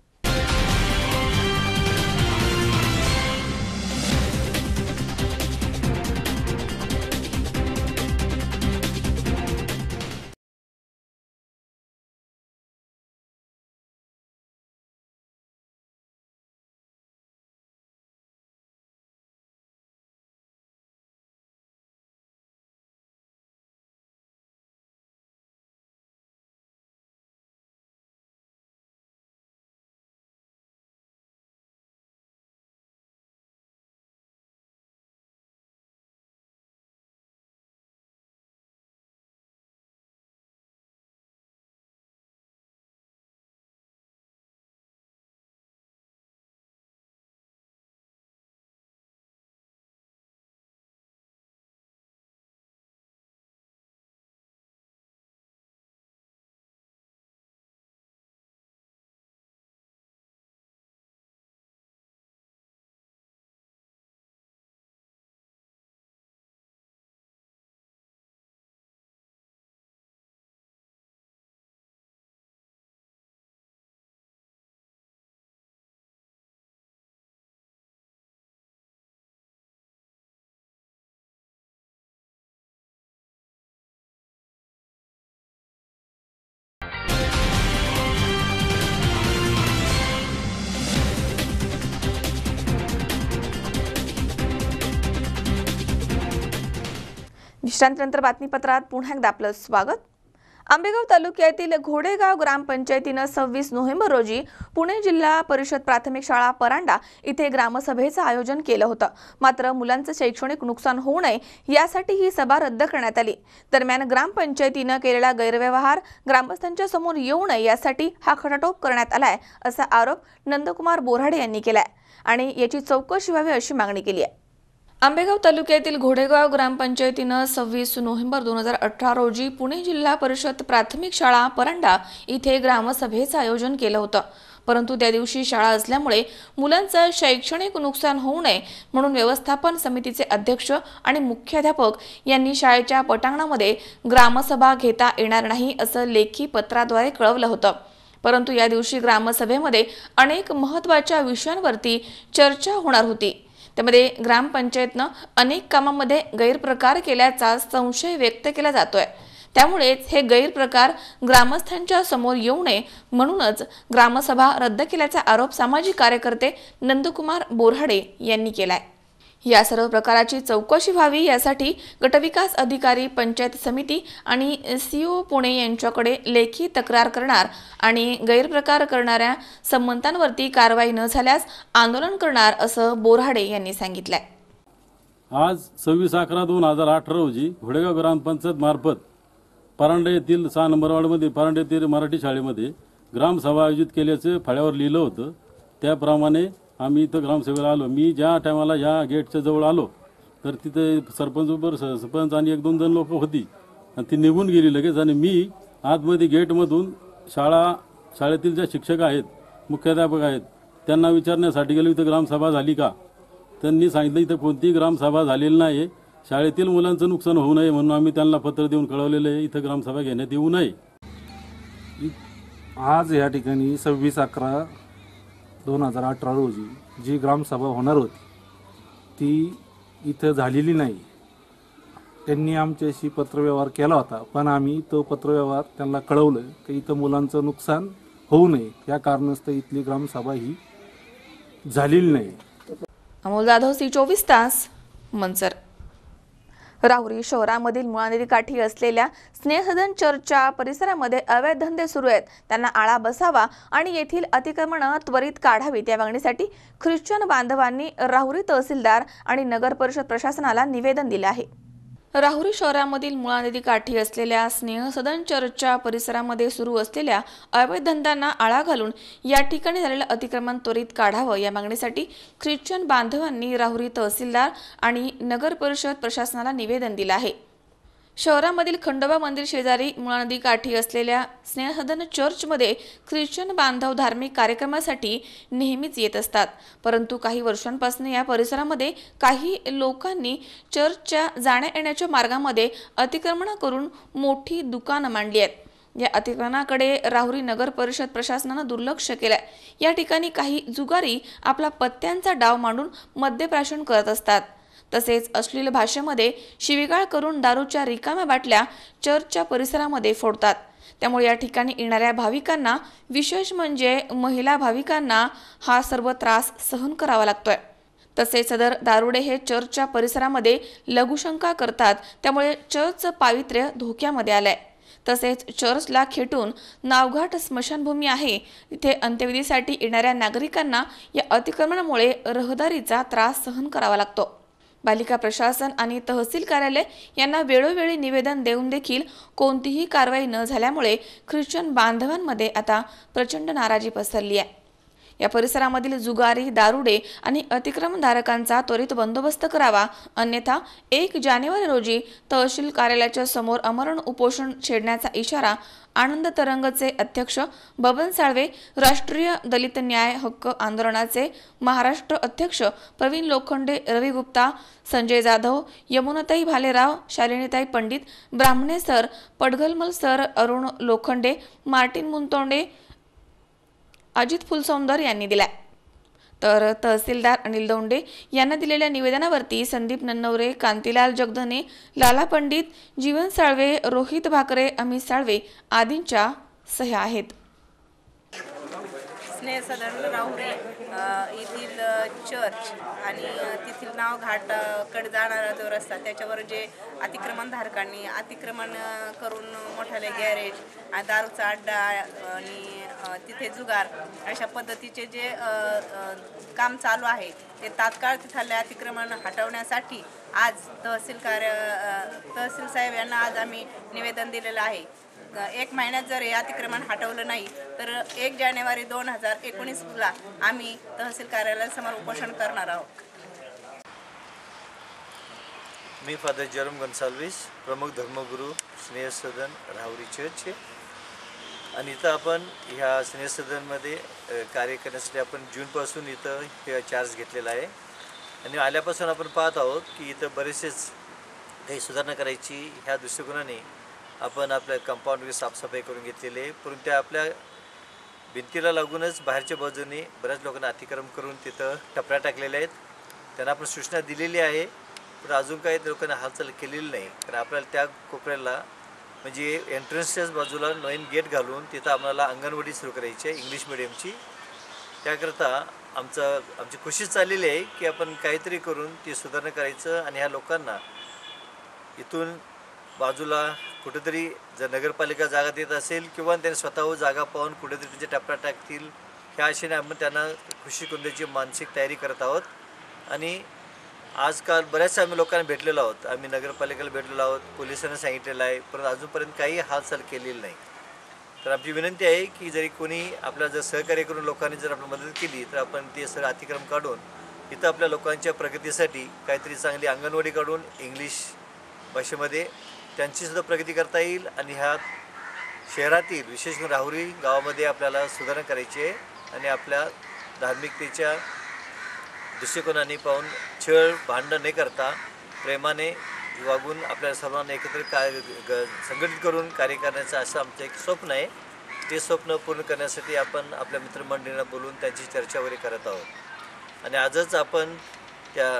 विश्रांतीनंतर बातमीपत्रात पुन्हा एकदा आपलं स्वागत. आंबेगाव तालुक्यातील घोडेगाव ग्रामपंचायतीनं 26 नोव्हेंबर रोजी पुणे जिल्हा परिषद प्राथमिक शाळा परांडा इथे ग्रामसभेचं आयोजन केलं होतं. मात्र मुलांचं शैक्षणिक नुकसान होऊ नये यासाठी ही सभा रद्द करण्यात आली. दरम्यान ग्रामपंचायतीनं केलेला गैरव्यवहार ग्रामस्थांच्या समोर येऊ नये यासाठी हा खटाटोप करण्यात आलाय असा आरोप नंदकुमार बोराडे यांनी केलाय आणि याची चौकशी व्हावी अशी मागणी केली आहे. आंबेगाव तालुक्यातील घोडेगाव ग्रामपंचायतीनं 26 नोव्हेंबर 2018 रोजी पुणे जिल्हा परिषद प्राथमिक शाळा परांडा इथे ग्रामसभेचं आयोजन केलं होतं. परंतु त्या दिवशी शाळा असल्यामुळे मुलांचं शैक्षणिक नुकसान होऊ नये म्हणून व्यवस्थापन समितीचे अध्यक्ष आणि मुख्याध्यापक यांनी शाळेच्या पटांगणामध्ये ग्रामसभा घेता येणार नाही असं लेखी पत्राद्वारे कळवलं होतं. परंतु या दिवशी ग्रामसभेमध्ये अनेक महत्त्वाच्या विषयांवरती चर्चा होणार होती. त्यामध्ये ग्रामपंचायतनं अनेक कामांमध्ये गैरप्रकार केल्याचा संशय व्यक्त केला जातोय. त्यामुळेच हे गैरप्रकार ग्रामस्थांच्या समोर येऊ नये म्हणूनच ग्रामसभा रद्द केल्याचा आरोप सामाजिक कार्यकर्ते नंदकुमार बोराडे यांनी केलाय. या सर्व प्रकाराची चौकशी व्हावी यासाठी गटविकास अधिकारी, पंचायत समिती आणि CO पुणे यांच्याकडे लेखी तक्रार करणार आणि गैरप्रकार करणाऱ्या संबंधांवरती कारवाई न झाल्यास आंदोलन करणार असं बोराडे यांनी सांगितलंय. आज 26/11/2018 रोजी घोडेगाव ग्रामपंचायत मार्फत परांडा येथील 6 नंबर वार्डमध्ये परांडा येथील मराठी शाळेमध्ये ग्रामसभा आयोजित केल्याचं फळ्यावर लिहिलं होतं. त्याप्रमाणे आम्ही इथं ग्रामसभेला आलो. मी ज्या टायमाला ह्या गेटच्या जवळ आलो तर तिथे सरपंच आणि 1-2 जण लोक होती आणि ती निघून गेली लगेच. आणि मी आतमध्ये गेटमधून शाळेतील ज्या शिक्षक आहेत, मुख्याध्यापक आहेत, त्यांना विचारण्यासाठी गेलो इथं ग्रामसभा झाली का. त्यांनी सांगितलं इथं कोणतीही ग्रामसभा झालेली नाही, शाळेतील मुलांचं नुकसान होऊ नये म्हणून आम्ही त्यांना पत्र देऊन कळवलेलं आहे इथं ग्रामसभा घेण्यात येऊ नये. आज या ठिकाणी 26/11/2018 रोजी जी ग्रामसभा होणार होती ती इथं झालेली नाही. त्यांनी आमच्याशी पत्रव्यवहार केला होता, पण आम्ही तो पत्रव्यवहार त्यांना कळवलं की इथं मुलांचं नुकसान होऊ नये या कारणास्तव इथली ग्रामसभा ही झालेली नाही. अमोल जाधव, C24 तास, मंचर. राहुरी शहरामधील मुळा नदीकाठी असलेल्या स्नेहसदन चर्चच्या परिसरामध्ये अवैध धंदे सुरू आहेत, त्यांना आळा बसावा आणि येथील अतिक्रमणं त्वरित काढावीत या मागणीसाठी ख्रिश्चन बांधवांनी राहुरी तहसीलदार आणि नगर परिषद प्रशासनाला निवेदन दिले आहे. राहुरी शहरामधील मुळा नदीकाठी असलेल्या स्नेहसदन चर्चच्या परिसरामध्ये सुरू असलेल्या अवैध धंद्यांना आळा घालून या ठिकाणी झालेलं अतिक्रमण त्वरित काढावं या मागणीसाठी ख्रिश्चन बांधवांनी राहुरी तहसीलदार आणि नगर परिषद प्रशासनाला निवेदन दिलं आहे. शहरामधील खंडोबा मंदिर शेजारी मुळा नदीकाठी असलेल्या स्नेहसदन चर्चमध्ये ख्रिश्चन बांधव धार्मिक कार्यक्रमासाठी नेहमीच येत असतात, परंतु काही वर्षांपासून या परिसरामध्ये काही लोकांनी चर्चच्या जाण्या येण्याच्या मार्गामध्ये अतिक्रमण करून मोठी दुकानं मांडली आहेत. या अतिक्रमणाकडे राहुरी नगर परिषद प्रशासनानं दुर्लक्ष केलंय. या ठिकाणी काही जुगारी आपला पत्त्यांचा डाव मांडून मद्यप्राशन करत असतात. तसेच अश्लील भाषेमध्ये शिवीगाळ करून दारूच्या रिकाम्या बाटल्या चर्चच्या परिसरामध्ये फोडतात. त्यामुळे या ठिकाणी येणाऱ्या भाविकांना, विशेष म्हणजे महिला भाविकांना हा सर्व त्रास सहन करावा लागतोय. तसेच सदर दारुडे हे चर्चच्या परिसरामध्ये लघुशंका करतात, त्यामुळे चर्चचं पावित्र्य धोक्यामध्ये आलंय. तसेच चर्चला खेटून नावघाट स्मशानभूमी आहे, तिथे अंत्यविधीसाठी येणाऱ्या नागरिकांना या अतिक्रमणामुळे रहदारीचा त्रास सहन करावा लागतो. पालिका प्रशासन आणि तहसील कार्यालय यांना वेळोवेळी निवेदन देऊन देखील कोणतीही कारवाई न झाल्यामुळे ख्रिश्चन बांधवांमध्ये आता प्रचंड नाराजी पसरली आहे. या परिसरामधील जुगारी, दारुडे आणि अतिक्रमणधारकांचा त्वरित बंदोबस्त करावा, अन्यथा 1 जानेवारी रोजी तहसील कार्यालयाच्या समोर आमरण उपोषण छेडण्याचा इशारा आनंद तरंगचे अध्यक्ष बबन साळवे, राष्ट्रीय दलित न्याय हक्क आंदोलनाचे महाराष्ट्र अध्यक्ष प्रवीण लोखंडे, रवी Gupta, Sanjay Jadhav, यमुनाताई Bhalerao, Shalinitai Pandit, Brahmane sir, Padghalmal sir, Arun Lokhande, Martin Muntonde, Ajit Phulsaundar यांनी दिलाय. तर तहसीलदार अनिल दौंडे यांना दिलेल्या निवेदनावरती संदीप नन्नवरे, कांतीलाल जगधने, लाला पंडित, जीवन साळवे, रोहित भाकरे, अमित साळवे आदींच्या सह्या आहेत. स्नेहसदन राहुरी येथील चर्च आणि तेथील नावघाटकडे जाणारा जो रस्ता, त्याच्यावर जे अतिक्रमणधारकांनी अतिक्रमण करून मोठाले गॅरेज, दारूचा अड्डा आणि तिथे जुगार अशा पद्धतीचे जे काम चालू आहे, ते तात्काळ तिथले अतिक्रमण हटवण्यासाठी आज तहसील साहेब यांना आज आम्ही निवेदन दिलेलं आहे. 1 महिन्यात जर हे अतिक्रमण हटवलं नाही तर 1 जानेवारी 2019ला आम्ही तहसील कार्यालयासमोर उपोषण करणार आहोत. मी फादर जेरोम गोन्साल्विस, प्रमुख धर्मगुरू स्नेहसदन राहुरी चर्चचे. आणि इथं आपण ह्या स्नेहसदनमध्ये कार्य करण्यासाठी आपण जूनपासून इथं हे चार्ज घेतलेला आहे. आणि आल्यापासून आपण पाहत आहोत की इथं बरेचसेच काही सुधारणा करायची ह्या दृष्टिकोनाने आपण आपल्या कंपाऊंडवर साफसफाई करून घेतलेली आहे. परंतु त्या आपल्या भिंतीला लागूनच बाहेरच्या बाजूने बऱ्याच लोकांना अतिक्रमण करून तिथं टपऱ्या टाकलेल्या आहेत. त्यांना आपण सूचना दिलेली आहे, पण अजून काही लोकांना हालचाल केलेली नाही. कारण आपल्याला त्या कोपऱ्याला म्हणजे एंट्रन्सच्याच बाजूला नवीन गेट घालून तिथं आम्हाला अंगणवाडी सुरू करायची आहे, इंग्लिश मिडियमची. त्याकरता आमची कोशिश चाललेली आहे की आपण काहीतरी करून ती सुधारणा करायचं आणि ह्या लोकांना इथून बाजूला कुठेतरी जर नगरपालिका जागा देत असेल किंवा त्यांनी स्वतःहून जागा पाहून कुठेतरी त्यांचे टप्प्या टाकतील ह्या आशेने आपण त्यांना खुशी करून द्यायची मानसिक तयारी करत आहोत. आणि आजकाल बऱ्याचशा आम्ही लोकांना भेटलेलो आहोत, आम्ही नगरपालिकेला भेटलेलो आहोत, पोलिसांना सांगितलेलं आहे, परंतु अजूनपर्यंत काही हालचाल केलेली नाही. तर आमची विनंती आहे की जरी कोणी आपल्याला जर सहकार्य करून लोकांनी जर आपल्याला मदत केली तर आपण ते सगळं अतिक्रमण काढून इथं आपल्या लोकांच्या प्रगतीसाठी काहीतरी चांगली अंगणवाडी काढून इंग्लिश भाषेमध्ये त्यांचीसुद्धा प्रगती करता येईल. आणि ह्या शहरातील विशेष करून राहुरी गावामध्ये आपल्याला सुधारणा करायची आहे आणि आपल्या धार्मिकतेच्या दृष्टिकोनाने पाहून छळ भांडण न करता प्रेमाने वागून आपल्या सर्वांना एकत्र संघटित करून कार्य करण्याचं असं आमचं एक स्वप्न आहे. ते स्वप्न पूर्ण करण्यासाठी आपण आपल्या मित्रमंडळींना बोलून त्यांची चर्चा वगैरे करत आहोत. आणि आजच आपण त्या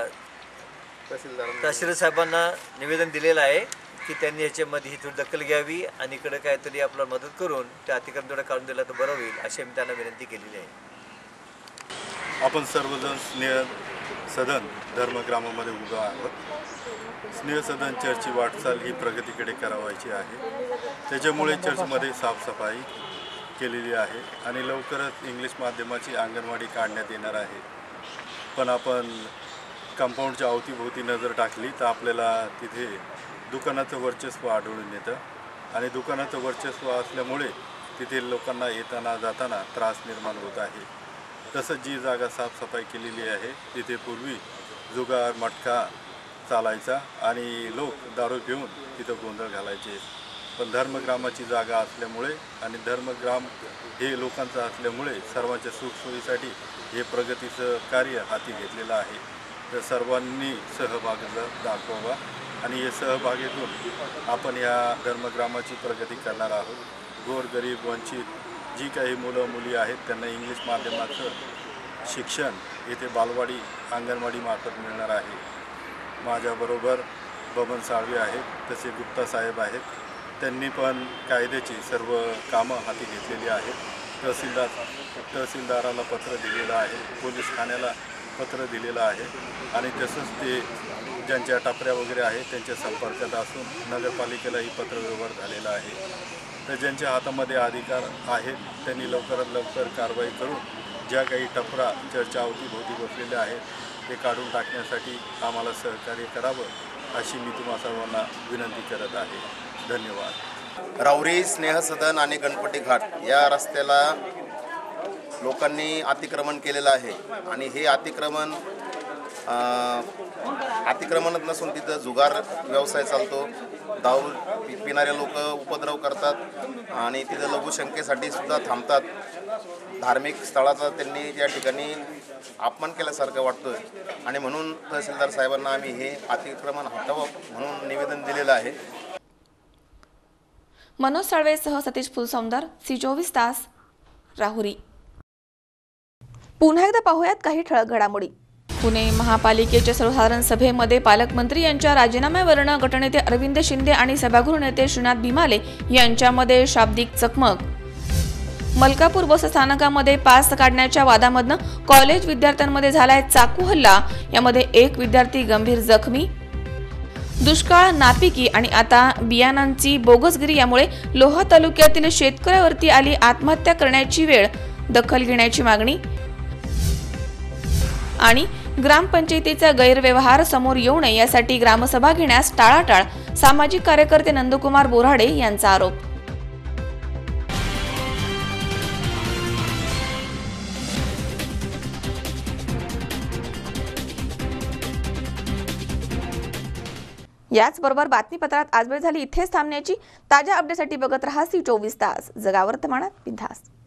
तहसीलदार साहेबांना निवेदन दिलेलं आहे की त्यांनी ह्याच्यामध्ये ही थोडी दखल घ्यावी आणि इकडे काहीतरी आपल्याला मदत करून त्या अतिक्रमण थोडं काढून दिलं तर बरं होईल अशी मी त्यांना विनंती केलेली आहे. आपण सर्वजण स्नेह सदन धर्मग्रामामध्ये उभं आहोत. स्नेहसदन चर्चची वाटचाल ही प्रगतीकडे करावायची आहे. त्याच्यामुळे चर्चमध्ये साफसफाई केलेली आहे आणि लवकरच इंग्लिश माध्यमाची अंगणवाडी काढण्यात येणार आहे. पण आपण कंपाऊंडच्या अवतीभोवती नजर टाकली तर आपल्याला तिथे दुकानाचं वर्चस्व आढळून येतं आणि दुकानाचं वर्चस्व असल्यामुळे तिथे लोकांना येताना जाताना त्रास निर्माण होत आहे. तसंच जी जागा साफसफाई केलेली आहे तिथे पूर्वी जुगार मटका चालायचा आणि लोक दारू पिऊन तिथं गोंधळ घालायचे. पण धर्मग्रामाची जागा असल्यामुळे आणि धर्मग्राम हे लोकांचं असल्यामुळे सर्वांच्या सुखसोयीसाठी हे प्रगतीचं कार्य हाती घेतलेलं आहे. तर सर्वांनी सहभाग दाखवावा आणि या सहभागातून आपण या धर्मग्रामाची प्रगती करणार आहोत. गोरगरीब वंचित जी काही मुलं मुली आहेत त्यांना इंग्लिश माध्यमाचं शिक्षण येथे बालवाडी अंगणवाडी मार्फत मिळणार आहे. माझ्याबरोबर बबन साळवे आहेत, तसे गुप्ता साहेब आहेत. त्यांनी पण कायद्याची सर्व कामं हाती घेतलेली आहेत. तहसीलदाराला पत्र दिलेलं आहे, पोलीस ठाण्याला पत्र दिलेलं आहे आणि तसंच ते ज्यांच्या टपऱ्या वगैरे आहेत त्यांच्या संपर्कात असून नगरपालिकेलाही पत्रव्यवहार झालेला आहे. तर ज्यांच्या हातामध्ये अधिकार आहेत त्यांनी लवकरात लवकर कारवाई करून ज्या काही टपरा चर्चा अवतीभोवती बसलेल्या आहेत ते काढून टाकण्यासाठी आम्हाला सहकार्य करावं अशी मी तुम्हा सर्वांना विनंती करत आहे. धन्यवाद. राहुरी स्नेहसदन आणि गणपती घाट या रस्त्याला लोकांनी अतिक्रमण केलेलं आहे आणि हे अतिक्रमणच नसून तिथं जुगार व्यवसाय चालतो. दारू पिणारे लोक उपद्रव करतात आणि तिथं लघुशंकेसाठी सुद्धा थांबतात. धार्मिक स्थळाचा त्यांनी या ठिकाणी अपमान केल्यासारखं वाटतं आणि म्हणून तहसीलदार साहेबांना आम्ही हे अतिक्रमण हटावं म्हणून निवेदन दिलेलं आहे. मनोज साळवेसह सतीश फुलसौंदर, सी24 तास, राहुरी. पुन्हा एकदा पाहूयात काही ठळक घडामोडी. पुणे महापालिकेच्या सर्वसाधारण सभेमध्ये पालकमंत्री यांच्या राजीनाम्यावरून गटनेते अरविंद शिंदे आणि सभागृह नेते श्रीनाथ भिमाले यांच्यामध्ये शाब्दिक चकमक. मलकापूर बस स्थानकामध्ये पास काढण्याच्या वादामधनं कॉलेज विद्यार्थ्यांमध्ये झालाय चाकू हल्ला. यामध्ये एक विद्यार्थी गंभीर जखमी. दुष्काळ, नापिकी आणि आता बियाणांची बोगसगिरी यामुळे लोहा तालुक्यातील शेतकऱ्यावरती आली आत्महत्या करण्याची वेळ. दखल घेण्याची मागणी. आणि ग्रामपंचायतीचा गैरव्यवहार समोर येऊ नये यासाठी ग्रामसभा घेण्यास टाळाटाळ. सामाजिक कार्यकर्ते नंदकुमार बोराडे यांचा आरोप. याचबरोबर बातमीपत्रात आज वेळ झाली इथेच थांबण्याची. ताज्या अपडेटसाठी बघत रहा सी24 तास. जगावर्तमानात बिनधास्त.